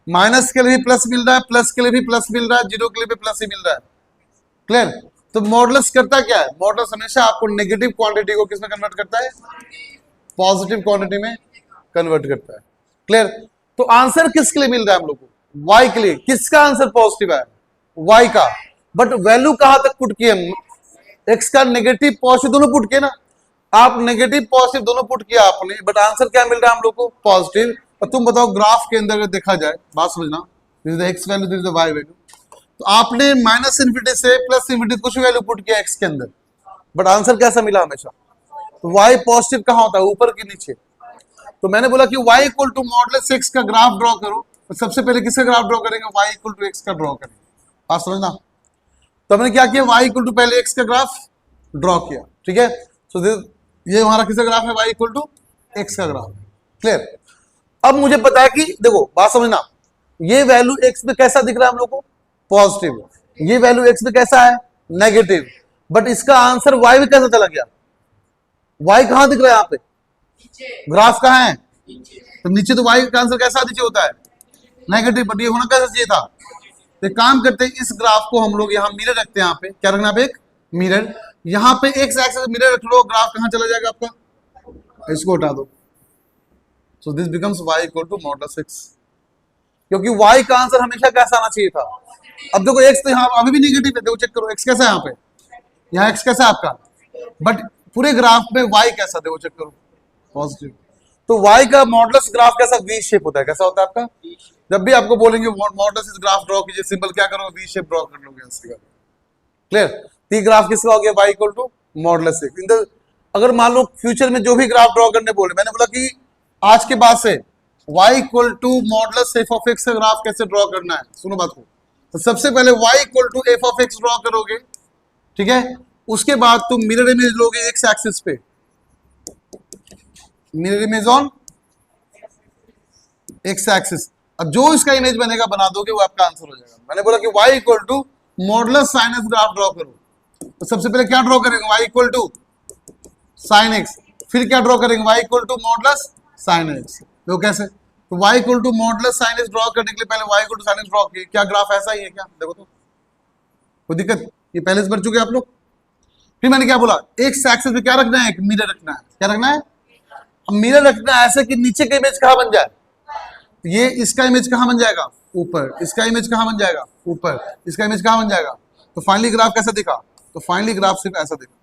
माइनस के लिए भी प्लस मिल रहा है, प्लस के लिए भी प्लस मिल रहा है, 0 के लिए भी प्लस ही मिल रहा है, क्लियर। तो मॉडुलस करता क्या है? मॉडुलस हमेशा आपको नेगेटिव क्वांटिटी को किसमें कन्वर्ट करता है? पॉजिटिव क्वांटिटी में कन्वर्ट करता है, क्लियर। तो आंसर किसके लिए मिल रहा है हम लोग को? y के लिए। किसका आंसर पॉजिटिव है? y का। बट वैल्यू कहां तक पुट किए? x का नेगेटिव पॉजिटिव दोनों पुट किए ना। आप नेगेटिव पॉजिटिव दोनों पुट किया आपने, बट आंसर क्या मिल रहा है हम लोग को? पॉजिटिव। और तुम बताओ ग्राफ के अंदर अगर देखा जाए, बात समझना, this is the x value, this is the y value, तो आपने माइनस इन्फिनिटी से प्लस इन्फिनिटी कुछ वैल्यू पुट किया एक्स के अंदर, बट आंसर कैसा मिला हमेशा? तो वाई पॉजिटिव कहाँ होता है? ऊपर के नीचे। तो मैंने बोला कि y equal to modulus x का ग्राफ ड्रॉ करो, तो सबसे पहले किसका ग्राफ ड्रॉ करेंगे? y इक्वल टू x का ड्रॉ करेंगे। बात समझना। तो हमने क्या किया? y इक्वल टू पहले x का ग्राफ ड्रॉ किया, ठीक है। सो ये हमारा किसका ग्राफ है? y इक्वल टू x का ग्राफ। क्लियर? अब मुझे पता है कि देखो, बात समझना, ये वैल्यू x में कैसा दिख रहा है हम लोग को? पॉजिटिव। ये वैल्यू x में कैसा है? नेगेटिव। बट इसका आंसर y में कैसा चला गया? y कहां दिख रहा है? यहाँ पे ग्राफ कहाँ है? तो नीचे। तो y का आंसर कैसा नीचे होता है? नेगेटिव। बट ये होना कैसा चाहिए था? तो काम करते हैं, इस ग्राफ को हम लोग यहाँ मिरर रखते हैं। यहाँ पे क्या रखना? पे एक मिरर। यहाँ पे एक्स एक्सिस मिरर रख लो, ग्राफ कहाँ चला जाएगा आपका? इसको हटा दो। So this becomes y equal to modulus x, क्योंकि y का आंसर हमेशा कैसा आना चाहिए था? अब देखो x तो यहाँ अभी भी नेगेटिव है, देखो चेक करो x कैसा है यहाँ पे, यहाँ x कैसा है आपका, बट पूरे ग्राफ में y कैसा, देखो चेक करो, पॉजिटिव। तो y का मॉडुलस ग्राफ कैसा? वी शेप होता है। कैसा होता है आपका? जब भी आपको बोलेंगे मॉडुलस इस ग्राफ ड्रॉ कीजिए, सिंपल क्या करोगे? वी शेप ड्रॉ कर लोगे ऐसे का। क्लियर? तो ग्राफ किसका हो गया? y equal to modulus x। अगर मान लो फ्यूचर में जो भी ग्राफ ड्रॉ करने बोले, मैंने बोला कि आज के बाद से y equal to modulus f of x का ग्राफ कैसे ड्रॉ करना है, सुनो बात को। तो सबसे पहले y equal to f of x draw करोगे, ठीक है। उसके बाद तुम मिरर इमेज लोगे x एक्सिस पे, mirror image on x axis, और जो इसका इमेज बनेगा बना दोगे, वो आपका आंसर हो जाएगा। मैंने बोला कि y equal to modulus sine x graph draw करो, तो सबसे पहले क्या ड्रॉ करेंगे? y equal to sine x। फिर क्या ड्रॉ करेंगे? y equal to modulus sine x। तो कैसे? तो y equal to modulus sine x draw करने के लिए पहले y equal to sine x draw किए। क्या ग्राफ ऐसा ही है क्या? देखो तो, कोई दिक्कत? ये पहले से पढ़ चुके आप लोग। फिर मैंने क्या बोला? x एक्सिस पे क्या रखना है? एक मिरर रखना है। क्या रखना है? अब मिरर रखना है ऐसे कि नीचे का इमेज कहाँ बन जाए? ये इसका इमेज कहाँ बन जाएगा? ऊपर। इसका इमेज कहाँ बन जाएगा? ऊपर। इसका इमेज कहाँ बन जाएगा? तो फाइनली ग्राफ कैसा दिखा? तो फाइनली ग्राफ सिर्फ ऐसा दिखा।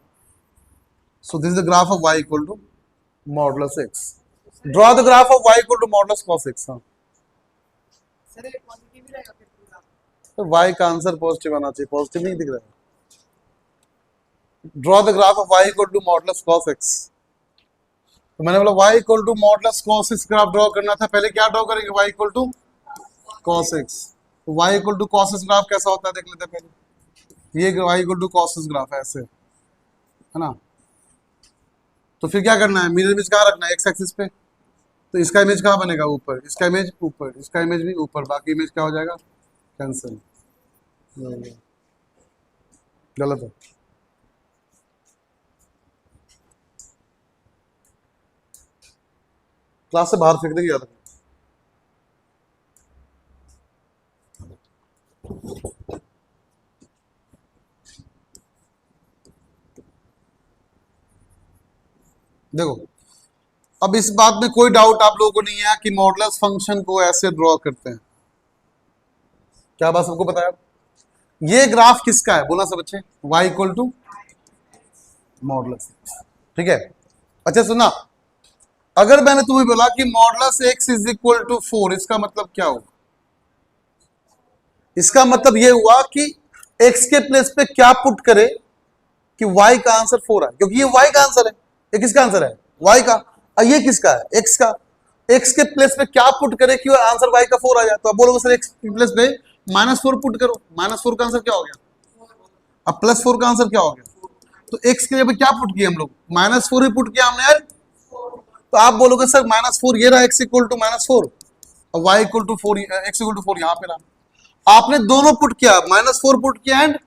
So this is the graph of y equal to modulus x। Draw the graph of y equal to modulus cos x। हाँ, तो y का आंसर पॉजिटिव आना चाहिए, पॉजिटिव नहीं दिख रहा है। Draw the graph of y equal to modulus cos x। तो मैंने बोला y equal to modulus cos x graph draw करना था, पहले क्या ड्रॉ करेंगे? y equal to cos x। तो y equal to cos x graph कैसा होता है देख लेते हैं पहले। ये y equal to cos x graph ऐसे है ना। तो फिर क्या करना है? मिरर इमेज कहाँ रखना है? x एक्सिस पे। तो इसका इमेज कहाँ बनेगा? ऊपर। इसका इमेज ऊपर, इसका इमेज भी ऊपर, बाकी इमेज क्या हो जाएगा? कैंसिल। गलत है। क्लास से बाहर फेंक देंगे याद। देखो, अब इस बात में कोई डाउट आप लोगों को नहीं है कि मॉडुलस फंक्शन को ऐसे ड्रॉ करते हैं। क्या बात सबको पता है? ये ग्राफ किसका है? बोला सब बच्चे। y इक्वल टू मॉडुलस, ठीक है। अच्छा सुना, अगर मैंने तुम्हें बोला कि modulus x is equal to 4, इसका मतलब क्या होगा? इसका मतलब ये हुआ कि x के प्लेस पे क्या पुट करे कि y का आंसर 4 है, क्योंकि ये y का आंसर है। ये किसका आंसर है? y का। और ये किसका है? x का। x के प्लेस पे क्या पुट करे कि आंसर y का 4 आ जाए? तो आप बोलोगे सर x के प्लेस पे -4 पुट करो। -4 का आंसर क्या हो गया? अब +4 का आंसर क्या हो गया? तो x के जगह क्या पुट किया हम लोग? -4 ही पुट किया हमने यार। तो आप बोलोगे सर -4 ये रहा, x इक्वल टू -4 और y equal to 4, x equal to 4 यहाँ पे रहा। आपने दोनों पुट किया, -4 पुट किया एंड,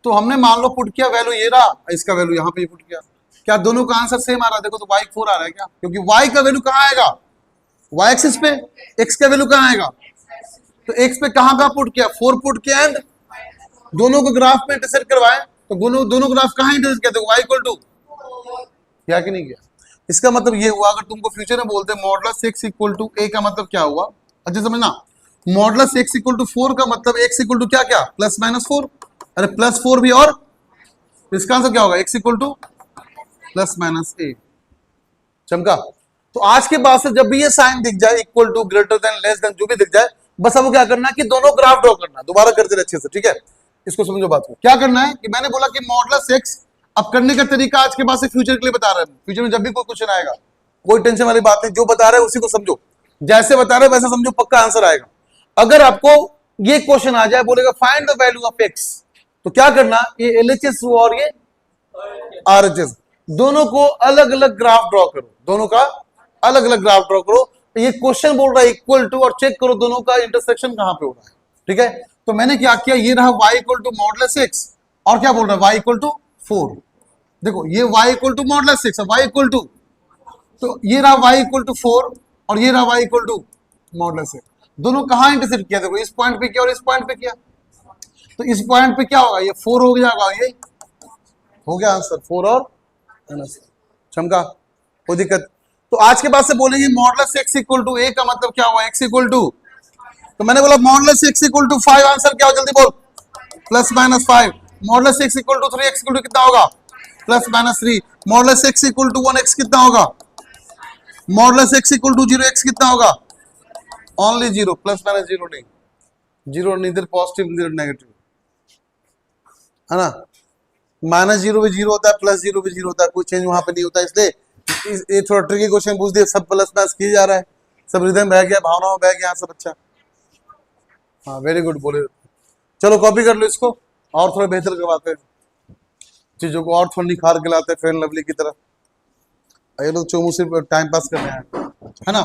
तो हमने मान लो पुट किया वैल्यू ये रहा, इसका वैल्यू यहाँ पे पुट किया। क्या दोनों का आंसर सेम आ रहा है? देखो तो y 4 आ रहा है क्या? क्योंकि y का वैल्यू कहाँ आएगा? y एक्सिस पे। x का वैल्यू कहाँ आएगा? तो x पे कहाँ पुट किया? 4 पुट किया एंड दोनों को ग्राफ में इंटरसेक्ट करवाए, तो दोनों ग्राफ कहाँ इंटरसेक्ट किया? देखो y इक्वल टू, क्या कि नहीं किया? इसका मतलब ये हुआ, अगर तुमको फ्यूचर में बोलते modulus x equal to a का मतलब क्या हुआ? अच्छा समझना, मॉडुलस x इक्वल टू 4 का मतलब x इक्वल टू क्या क्या? +-4। अरे +4 भी, और इसका आंसर क्या होगा? x equal to plus minus A. चमका? तो आज के बाद से जब भी ये साइन दिख जाए equal to, greater than, less than, जो भी दिख जाए, बस अब क्या करना है कि दोनों ग्राफ ड्रॉ करना। दोबारा करते रहे अच्छे से, ठीक है? इसको समझो बात को। क्या करना है कि मैंने बोला कि मॉडुलस एक्स, अब करने का तरीका आज के बाद से फ्यूचर के लिए बता रहे हैं। फ्यूचर में जब भी कोई क्वेश्चन आएगा, कोई टेंशन वाली बात नहीं, जो बता रहे हैं उसी को समझो, जैसे बता रहे हैं वैसे समझो, पक्का आंसर आएगा। अगर आपको ये क्वेश्चन आ जाए, बोलेगा find the value of x, तो क्या करना, ये एलएचएस और ये आरएचएस, दोनों को अलग अलग ग्राफ ड्रॉ करो, दोनों का अलग अलग ग्राफ ड्रॉ करो। ये क्वेश्चन बोल रहा है इक्वल टू, और चेक करो दोनों का इंटरसेक्शन कहां पे हो रहा है, ठीक है? तो मैंने क्या किया, ये रहा y equal to modulus x, और क्या बोल रहा है, y इक्वल टू 4। देखो ये y equal to modulus x, y equal to, तो ये रहा y इक्वल टू 4 और ये रहा y equal to modulus x. दोनों कहां इंटरसेक्ट किया, देखो इस पॉइंट पे किया और इस पॉइंट पे किया, तो इस पॉइंट पे क्या होगा, ये 4 हो जाएगा, ये हो गया आंसर 4 और चमका, कोई दिक्कत? तो आज के बाद से बोलेंगे modulus x equal to A का मतलब क्या हुआ, एक्स इक्वल टू, तो मैंने बोला modulus x equal to 5, answer क्या हो जल्दी बोल, plus minus 5। Modulus x equal to 3, x equal to कितना होगा, plus minus 3। Modulus x equal to 1, x कितना होगा, modulus x equal to 0, x कितना होगा, ओनली 0, प्लस माइनस 0 नहीं, 0 नीदर पॉजिटिव नीदर नेगेटिव, है ना? माइनस 0 भी 0 होता है, प्लस 0 भी 0 होता है, कोई चेंज वहां पे नहीं होता। इसलिए ये थोड़ा ट्रिकी क्वेश्चन पूछ दिया, सब प्लस माइनस किया जा रहा है, सब रिदम बह गया, भावनाओं बह गया, सब अच्छा। हाँ वेरी गुड, बोले। चलो कॉपी कर लो इसको, और थोड़ा बेहतर करवाते हैं चीजों को, और थोड़ा निखार के लाते हैं फेयर एंड लवली की तरह। ये लोग चोमू सिर्फ टाइम पास कर रहे हैं, है ना?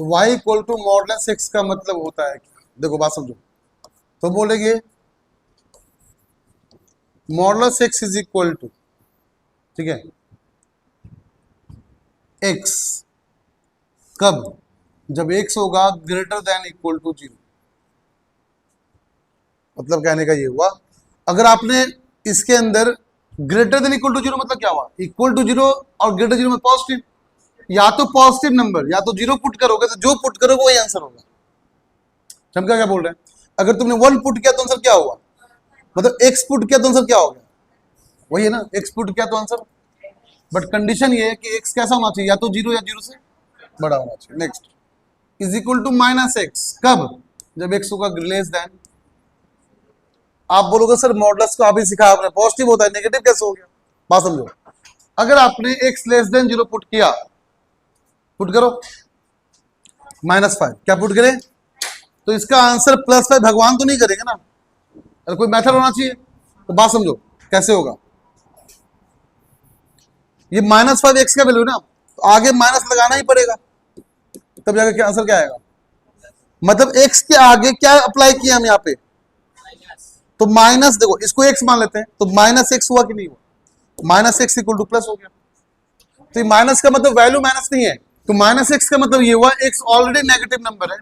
तो y equal to modulus x का मतलब होता है क्या, देखो बात समझो। तो बोलेंगे modulus x is equal to, ठीक है, x, कब, जब x होगा ग्रेटर देन इक्वल टू 0। मतलब कहने का ये हुआ, अगर आपने इसके अंदर ग्रेटर देन इक्वल टू 0 मतलब क्या हुआ, इक्वल टू 0 और ग्रेटर 0 में पॉजिटिव, या तो पॉजिटिव नंबर या तो 0 पुट करोगे, तो जो पुट करोगे वही आंसर होगा। चमका क्या बोल रहे हैं? अगर तुमने 1 पुट किया तो आंसर क्या हुआ, मतलब x पुट किया तो आंसर क्या हो गया, वही है ना, x पुट किया तो आंसर। बट कंडीशन ये है कि x कैसा होना चाहिए, या तो 0 या 0 से बड़ा होना चाहिए। Next, is equal to minus x, कब, जब x होगा लेस देन। आप बोलोगे सर मॉडुलस को आप ही सिखाया आपने, पॉजिटिव होता है, नेगेटिव कैसे हो गया? बात समझो, अगर आपने x लेस देन 0 पुट किया, पुट करो -5, क्या पुट करें, तो इसका आंसर +5, भगवान तो नहीं करेंगे ना, अगर कोई मेथड होना चाहिए। तो बात समझो कैसे होगा, ये -5 x का वैल्यू ना, तो आगे माइनस लगाना ही पड़ेगा, तब जाकर क्या आंसर क्या आएगा, मतलब x के आगे क्या अप्लाई किया हम यहाँ पे, तो माइनस, देखो इसको x मान लेते हैं, तो -x हुआ कि नहीं हुआ, -x इक्वल टू प्लस हो गया। तो माइनस का मतलब वैल्यू माइनस नहीं है, तो -x का मतलब ये हुआ x ऑलरेडी नेगेटिव नंबर है,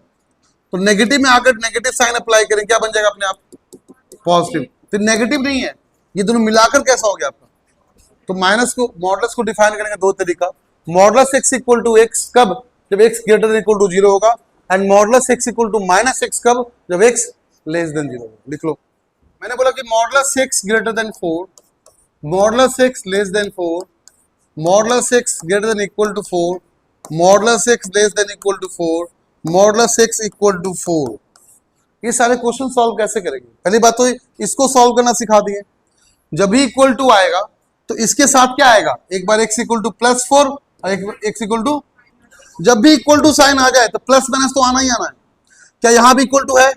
तो नेगेटिव में आकर नेगेटिव साइन अप्लाई करें, क्या बन जाएगा अपने आप, पॉजिटिव। तो नेगेटिव नहीं है, ये दोनों मिलाकर कैसा हो गया आपका। तो माइनस को, मॉडुलस को डिफाइन करेंगे दो तरीका, modulus x equal to x कब, जब x greater than equal to 0 होगा, and modulus x equal to -x कब, जब x लेस देन 0 होगा। लिख लो, मैंने बोला कि modulus x greater than 4, modulus x less than 4, modulus x greater than equal to 4, modulus x less than equal to 4, modulus x equal to 4। ये सारे question solve कैसे करेंगे, पहली बात तो इसको सॉल्व करना सिखा दिए। जब भी इक्वल टू आएगा तो इसके साथ क्या आएगा, एक बार x इक्वल टू +4 और एक बार x इक्वल टू, जब भी इक्वल टू साइन आ जाए तो प्लस माइनस तो आना ही आना है। क्या यहां भी इक्वल टू है,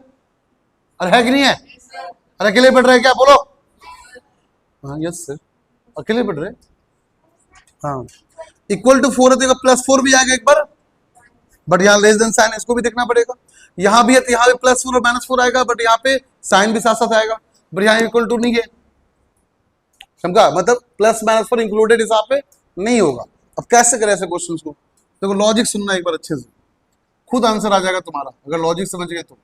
और है कि नहीं है, अरे अकेले पढ़ रहे क्या, बोलो। हाँ यस सर, अकेले पढ़ रहे। हाँ इक्वल टू 4 है तो +4 भी आएगा एक बार, बट यहाँ लेस देन साइन, इसको भी देखना पड़ेगा। यहाँ भी है तो यहाँ भी +4 और -4 आएगा, बट यहाँ पे साइन भी साथ साथ आएगा, बट यहाँ इक्वल टू नहीं है, समझा, मतलब +-4 इंक्लूडेड हिसाब पे नहीं होगा। अब कैसे करें ऐसे क्वेश्चंस को, देखो लॉजिक सुनना एक बार अच्छे से, खुद आंसर आ जाएगा तुम्हारा अगर लॉजिक समझ गए तो।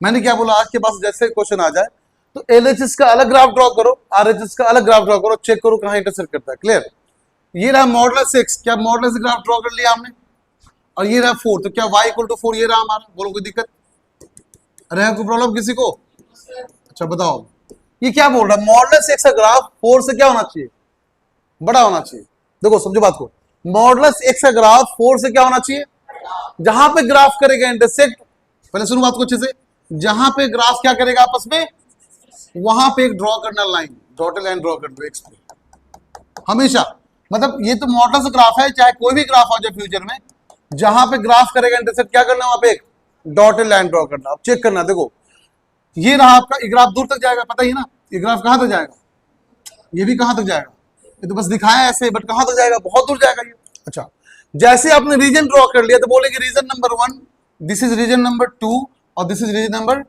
मैंने क्या बोला, आज के पास जैसे क्वेश्चन आ जाए तो एलएचएस का अलग ग्राफ ड्रॉ करो, आरएचएस का अलग ग्राफ ड्रॉ करो, चेक करो कहां इंटरसेक्ट करता है। क्लियर, ये रहा मॉडुलस x, क्या मॉडुलस ग्राफ ड्रॉ कर लिया हमने, और ये रहा 4, तो क्या y इक्वल टू 4 ये रहा हमारा, बोलो कोई दिक्कत, अरे कोई प्रॉब्लम किसी को। अच्छा बताओ, ये क्या बोल रहा है, मॉडुलस x का ग्राफ 4 से क्या होना चाहिए, बड़ा होना चाहिए। देखो समझो बात को, मॉडुलस एक्स का ग्राफ 4 से क्या होना चाहिए, जहां पे ग्राफ करेगा इंटरसेक्ट, पहले सुनो बात को अच्छे से, जहां पे ग्राफ क्या करेगा आपस में, वहां पे एक ड्रॉ करना लाइन, डॉटेड लाइन ड्रॉ कर दो एक्स पे हमेशा। मतलब ये तो मॉडुलस ग्राफ है, चाहे कोई भी ग्राफ आ जाए फ्यूचर में, जहां पे ग्राफ करेगा इंटरसेक्ट क्या करना, वहां पे एक डॉटेड लाइन ड्रॉ करना। अब चेक करना, देखो ये रहा आपका, ये ग्राफ दूर तक जाएगा, पता ही ना ये ग्राफ कहां तक जाएगा, ये भी कहां तक जाएगा, ये तो बस दिखाया ऐसे, बट कहां तक जाएगा, बहुत दूर जाएगा ये। अच्छा, जैसे आपने रीजन ड्रॉ कर लिया तो बोलेंगे region number 1, this is region number 2 और this is region number,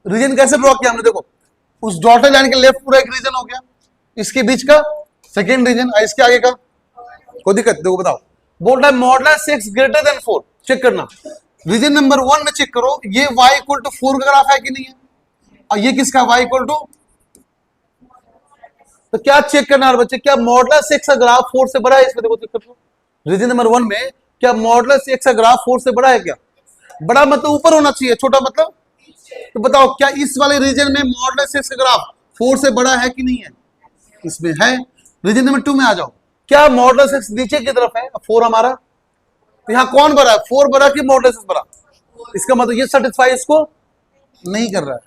region कैसे ड्रॉ किया हमने, देखो उस डॉटेड लाइन के लेफ्ट पूरा एक रीजन हो गया, इसके बीच का सेकेंड रीजन, इसके आगे का कोई दिक्कत, देखो बताओ, बोल रहा है modulus x greater than 4, check करना रीजन नंबर 1 में चेक करो, ये y इक्वल टू 4 का ग्राफ है कि नहीं है, और ये किसका y इक्वल टू, तो क्या चेक करना है बच्चे, क्या मॉडुलस एक्स का ग्राफ 4 से बड़ा है, इसमें देखो चेक करो रीजन नंबर 1 में, क्या मॉडुलस एक्स का ग्राफ 4 से बड़ा है क्या, बड़ा मतलब ऊपर होना चाहिए, छोटा मतलब, तो बताओ क्या इस वाले रीजन में मॉडुलस एक्स का ग्राफ 4 से बड़ा है कि नहीं है, इसमें है। रीजन नंबर 2 में आ जाओ, क्या मॉडुलस एक्स नीचे की तरफ है 4 हमारा, तो यहाँ कौन बड़ा है, 4 बड़ा कि मॉडुलस एक्स बड़ा, इसका मतलब ये सेटिस्फाई इसको नहीं कर रहा है।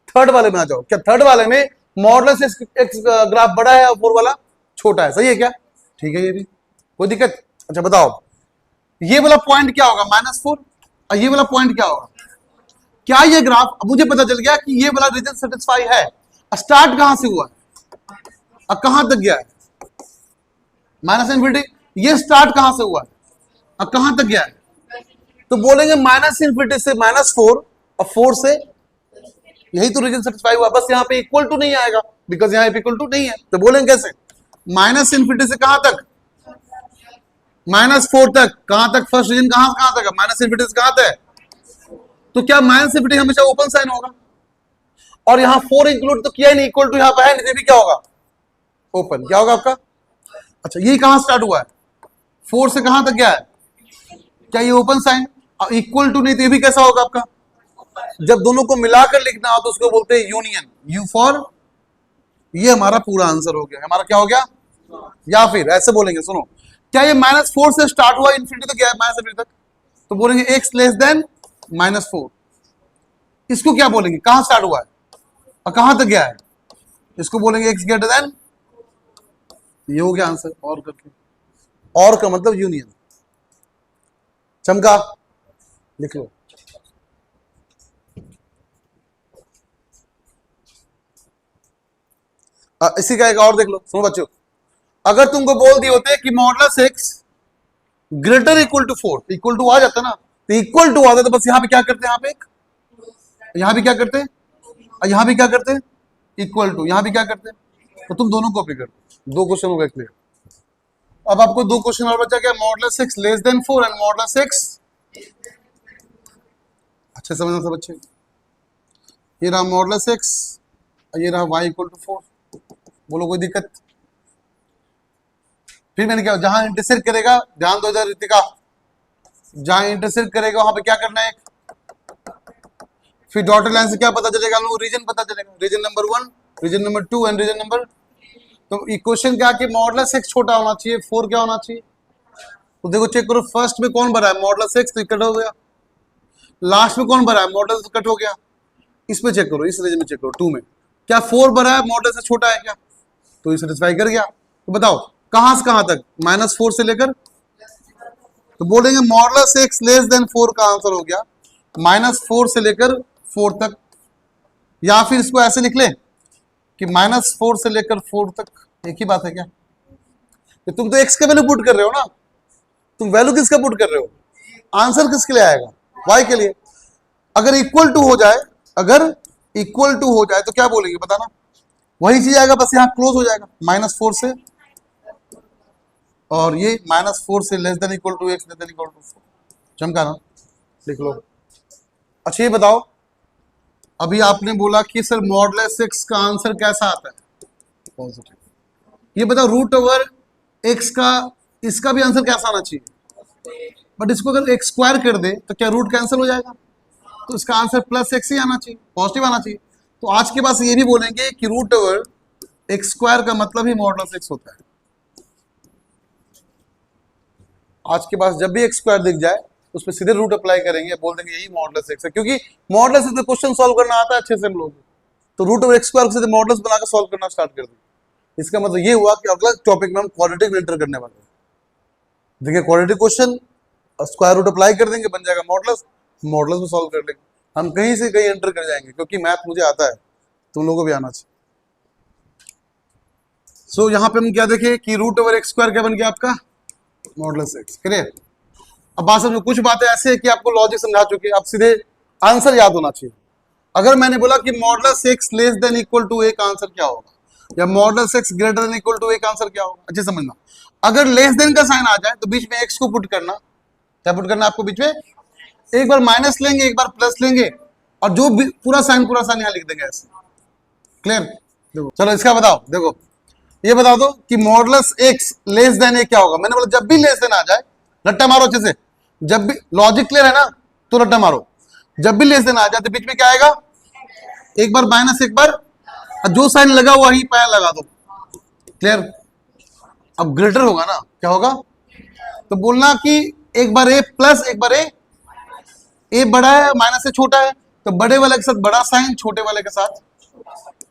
थर्ड वाले में आ जाओ, क्या थर्ड वाले में मॉडुलस एक्स ग्राफ बड़ा है और 4 वाला छोटा है, सही है क्या, ठीक है ये भी कोई दिक्कत। अच्छा बताओ ये वाला पॉइंट क्या होगा -4 और ये वाला पॉइंट क्या होगा, क्या ये ग्राफ, अब मुझे पता चल गया कि ये वाला रीजन सेटिस्फाई है, स्टार्ट कहां से हुआ है और कहां तक गया है, -∞, ये स्टार्ट कहां से हुआ है और कहां तक गया है, तो बोलेंगे -∞ से -4 और 4 से, यही तो रीजन सेटिस्फाई हुआ, बस यहाँ पे इक्वल टू नहीं आएगा बिकॉज यहाँ पे इक्वल टू नहीं है, तो बोलेंगे कैसे, -∞ से कहां तक, -4 तक, कहां तक, फर्स्ट रीजन कहां तक है, -∞ से कहां तक, तो क्या -∞ हमेशा ओपन साइन होगा, और यहाँ 4 इंक्लूड तो किया ही नहीं, इक्वल टू यहाँ पे है नहीं, भी क्या होगा ओपन, क्या होगा आपका। अच्छा ये कहां स्टार्ट हुआ है, 4 से कहां तक गया है, क्या ये ओपन साइन, और इक्वल टू नहीं तो ये भी कैसा होगा आपका, जब दोनों को मिलाकर लिखना हो तो उसको बोलते हैं यूनियन, यू फॉर, ये हमारा पूरा आंसर हो गया, हमारा क्या हो गया, या फिर ऐसे बोलेंगे सुनो, क्या ये -4 से स्टार्ट हुआ इन्फिनिटी तक गया है, -∞ तक, तो बोलेंगे x लेस देन -4, इसको क्या बोलेंगे, कहां स्टार्ट हुआ है और कहां तक गया है, इसको बोलेंगे x ग्रेटर देन, ये हो गया आंसर, और करके, और का मतलब यूनियन, चमका लिख लो। इसी का एक और देख लो, सुनो बच्चों, अगर तुमको बोल दिए होते कि modulus x greater equal to 4, equal to आ जाता ना, तो इक्वल टू आता तो बस यहाँ पे क्या करते हैं, यहाँ पे एक, यहाँ भी क्या करते हैं, और यहाँ भी क्या करते हैं इक्वल टू, यहाँ भी क्या करते हैं, तो तुम दोनों कॉपी कर दो, 2 क्वेश्चन हो गए क्लियर। अब आपको 2 क्वेश्चन और बचा क्या, modulus X less than 4 and modulus x, अच्छे समझना सब बच्चे, ये रहा मॉडुलस एक्स और ये रहा y इक्वल टू 4, बोलो कोई दिक्कत, फिर मैंने क्या, जहां इंटरसेक्ट करेगा, ध्यान दो इधर रितिका, जहां इंटरसेक्ट करेगा वहां पे क्या करना है, फिर डॉटेड लाइन से क्या पता चलेगा, हम लोग रीजन पता चलेगा, region number 1, region number 2 and region number, तो इक्वेशन क्या कि मॉडुलस एक्स छोटा होना चाहिए, 4 क्या होना चाहिए, तो देखो चेक करो फर्स्ट में कौन भरा है मॉडुलस एक्स, तो कट हो गया, लास्ट में कौन भरा है मॉडुलस, कट हो गया, इसमें चेक करो, इस रीजन में चेक करो 2 में, क्या 4 भरा है मॉडुलस से छोटा है क्या, तो ये सेटिस्फाई कर गया, तो बताओ कहां से कहां तक, -4 से लेकर, तो बोलेंगे मॉडुलस एक्स लेस देन 4 का आंसर हो गया -4 से लेकर 4 तक, या फिर इसको ऐसे लिख ले कि -4 से लेकर 4 तक, एक ही बात है क्या, तो तुम तो एक्स का वैल्यू पुट कर रहे हो ना, तुम वैल्यू किसका पुट कर रहे हो, आंसर किसके लिए आएगा, वाई के लिए, अगर इक्वल टू हो जाए, अगर इक्वल टू हो जाए तो क्या बोलेंगे बताना, वही चीज आएगा, बस यहाँ क्लोज हो जाएगा, -4 से, और ये -4 से less than equal to x less than equal to 4, चमका ना, लिख लो। अच्छा ये बताओ, अभी आपने बोला कि सर मॉडुलस एक्स का आंसर कैसा आता है, पॉजिटिव, ये बताओ रूट ओवर एक्स का, इसका भी आंसर कैसा आना चाहिए, बट इसको अगर एक्स स्क्वायर कर दे तो क्या रूट कैंसिल हो जाएगा, तो इसका आंसर +x ही आना चाहिए, पॉजिटिव आना चाहिए, तो आज के पास ये भी बोलेंगे कि रूट ओवर एक्स स्क्वायर का मतलब ही मॉडुलस एक्स होता है, आज के पास जब भी एक्स स्क्वायर दिख जाए उस पर सीधे रूट अप्लाई करेंगे, बोल देंगे यही मॉडुलस एक्स है, क्योंकि मॉडुलस से क्वेश्चन सॉल्व करना आता है अच्छे से हम लोग, तो रूट ऑफ एक्स स्क्वायर से मॉडुलस बनाकर सॉल्व करना स्टार्ट कर देंगे। इसका मतलब ये हुआ कि अगला टॉपिक में हम क्वाड्रेटिक में एंटर करने वाले हैं। देखिए quadratic question square root apply कर देंगे, बन जाएगा मॉडुलस, मॉडुलस में सॉल्व कर लेंगे। हम कहीं से कहीं एंटर कर जाएंगे, क्योंकि मैथ मुझे आता है, तुम लोगों को भी आना चाहिए। सो यहाँ पे हम क्या देखें कि रूट ओवर एक्स स्क्वायर क्या बन गया आपका, मॉडुलस एक्स। क्लियर? अब बात समझो, कुछ बातें ऐसे है कि आपको लॉजिक समझा चुके, अब सीधे आंसर याद होना चाहिए। अगर मैंने बोला कि modulus X less than equal to A का आंसर क्या होगा, या modulus x greater than equal to A का आंसर क्या होगा, अच्छे समझना। अगर लेस देन का साइन आ जाए तो बीच में एक्स को पुट करना, क्या पुट करना आपको बीच में, एक बार माइनस लेंगे एक बार प्लस लेंगे, और जो पूरा साइन यहाँ लिख देंगे ऐसे। क्लियर? देखो चलो इसका बताओ, देखो ये बता दो कि मॉडुलस एक्स लेस देन ए क्या होगा। मैंने बोला जब भी लेस देन आ जाए रट्टा मारो अच्छे से, जब भी, लॉजिक क्लियर है ना, तो रट्टा मारो। जब भी लेस देन आ जाए तो बीच में क्या आएगा, एक बार माइनस एक बार, जो साइन लगा हुआ ही पाया लगा दो। क्लियर? अब ग्रेटर होगा ना, क्या होगा, तो बोलना कि एक बार ए प्लस एक बार ए बड़ा है माइनस से छोटा है, तो बड़े वाले के साथ बड़ा साइन, छोटे वाले के साथ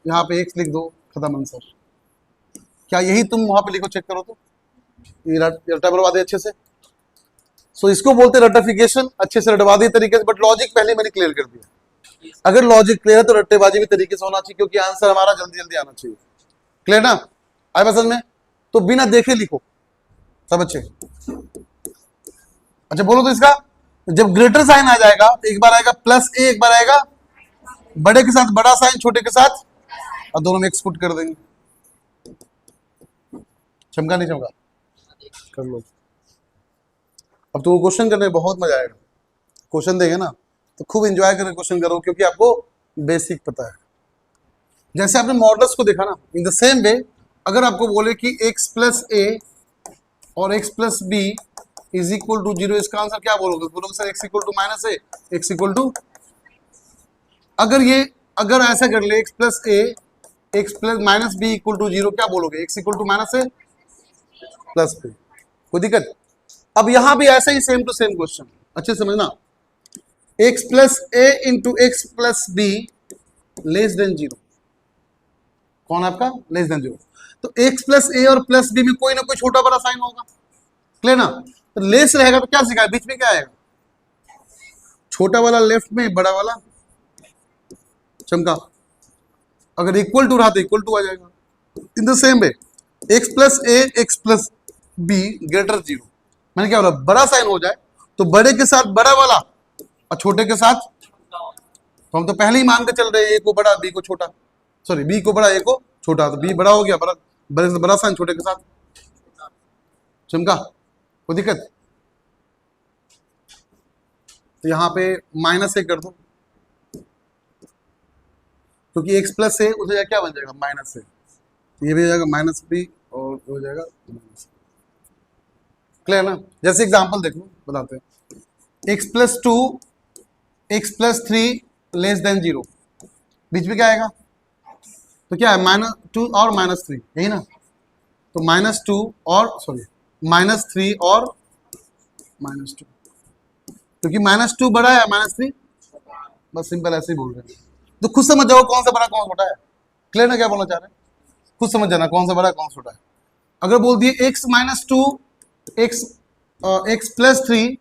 यहाँ पे एक्स लिख दो, खत्म आंसर। क्या यही तुम वहां पे लिखो, चेक करो तो ये रट्टा बरवा दे अच्छे से। सो इसको बोलते रट्टाफिकेशन, अच्छे से रटवादी तरीके से, बट लॉजिक पहले मैंने क्लियर कर दिया। अगर लॉजिक क्लियर है तो रट्टेबाजी भी तरीके से होना चाहिए, क्योंकि आंसर हमारा जल्दी जल्दी आना चाहिए। क्लियर ना, आए पसंद में, तो बिना देखे लिखो सब अच्छे। अच्छा बोलो तो इसका, जब ग्रेटर साइन आ जाएगा तो एक बार आएगा प्लस ए, एक बार आएगा बड़े के साथ बड़ा साइन, छोटे के साथ, और दोनों में एक्स पुट कर देंगे। चमका नहीं चमका, कर लो। अब तुमको क्वेश्चन करने में बहुत मजा आएगा, क्वेश्चन देंगे ना तो खूब एंजॉय करके क्वेश्चन करो, क्योंकि आपको बेसिक पता है। जैसे आपने मॉडल्स को देखा ना, इन द सेम वे अगर आपको बोले कि x प्लस ए और x plus b is equal to 0, इसका आंसर क्या बोलोगे? बोलोगे sir x equal to minus a, x equal to, अगर ऐसा कर ले x plus a x plus minus b equal to 0, क्या बोलोगे? x equal to minus a plus b. कोई दिक्कत? अब यहां भी ऐसा ही सेम टू सेम क्वेश्चन, अच्छे समझना, x plus a into x plus b less than 0, कौन आपका लेस देन 0, तो x प्लस ए और प्लस बी में कोई ना कोई छोटा बड़ा साइन होगा। क्लियर ना? तो लेस रहेगा तो क्या सिखाया, बीच में क्या आएगा, छोटा वाला लेफ्ट में, बड़ा वाला चमका। अगर इक्वल टू रहा तो इक्वल टू आ जाएगा। In the same way x plus A x plus be greater 0, मैंने क्या बोला, बड़ा साइन हो जाए तो बड़े के साथ बड़ा वाला और छोटे के साथ, तो हम तो पहले ही मान के चल रहे हैं a को बड़ा b को छोटा, सॉरी b को बड़ा a को छोटा, तो b बड़ा हो गया, बड़े से बड़ा साइन छोटे के साथ, चमका। कोई दिक्कत? तो यहाँ पे माइनस ए कर दो, क्योंकि x प्लस ए उसे क्या बन जाएगा माइनस ए, ये भी हो जाएगा माइनस बी और हो जाएगा माइनस। क्लियर ना? जैसे एग्जांपल देख लो, बताते हैं, x plus 2 x plus 3 less than 0, बीच में क्या आएगा, तो क्या है -2 और -3, यही ना, तो -2 और सॉरी -3 और -2, क्योंकि -2 बड़ा है -3, बस सिंपल ऐसे ही बोल रहे हैं। तो खुद समझ जाओ कौन सा बड़ा कौन छोटा है। क्लियर ना क्या बोलना चाह रहे हैं, खुद समझ जाना कौन सा बड़ा कौन छोटा है। अगर बोल दिए x -2 एक्स प्लस 3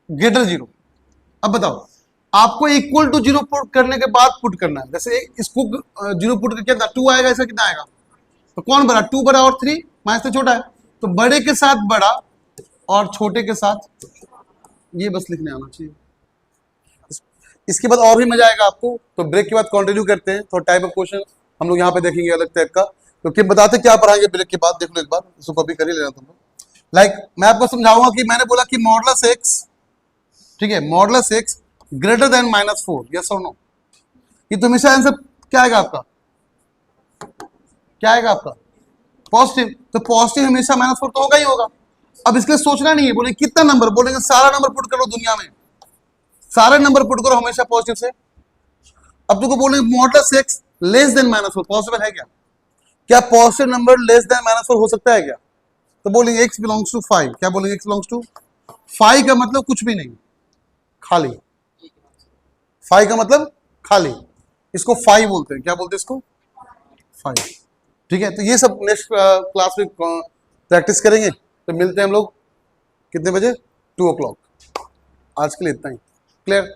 ग्रेटर 0, अब बताओ आपको इक्वल टू 0 पुट करने के बाद पुट करना है। जैसे इसको 0 पुट करके 2 आएगा, इसका कितना आएगा, तो कौन बड़ा, 2 बड़ा और 3 -3 छोटा है, तो बड़े के साथ बड़ा और छोटे के साथ, ये बस लिखने आना चाहिए। इसके बाद और भी मजा आएगा आपको, तो ब्रेक के बाद कंटिन्यू करते हैं। थोड़ा टाइप ऑफ क्वेश्चन हम लोग यहाँ पे देखेंगे अलग टाइप का, क्योंकि बताते क्या पढ़ाएंगे ब्रेक के बाद, देख लो एक बार, इसको कॉपी कर ही लेना तुम लोग। लाइक मैं आपको समझाऊंगा कि मैंने बोला कि मॉडुलस एक्स, ठीक है, modulus x greater than -4, yes और नो, ये तो हमेशा आंसर क्या आएगा आपका, क्या आएगा आपका पॉजिटिव, तो पॉजिटिव हमेशा -4 तो होगा ही होगा। अब इसके लिए सोचना नहीं है, बोले कितना नंबर, बोलेंगे सारा नंबर पुट करो दुनिया में, सारे नंबर पुट करो हमेशा पॉजिटिव से। अब तुमको बोलेंगे modulus X less than -4, possible है क्या, क्या पॉजिटिव नंबर लेस देन -4 हो सकता है क्या, तो बोलेंगे x बिलोंग्स टू 5, क्या बोलेंगे x बिलोंग्स टू 5 का मतलब कुछ भी नहीं, खाली। 5 का मतलब खाली, इसको 5 बोलते हैं, क्या बोलते हैं इसको 5। ठीक है, तो ये सब नेक्स्ट क्लास में प्रैक्टिस करेंगे। तो मिलते हैं हम लोग कितने बजे, 2 o'clock। आज के लिए इतना ही, क्लियर।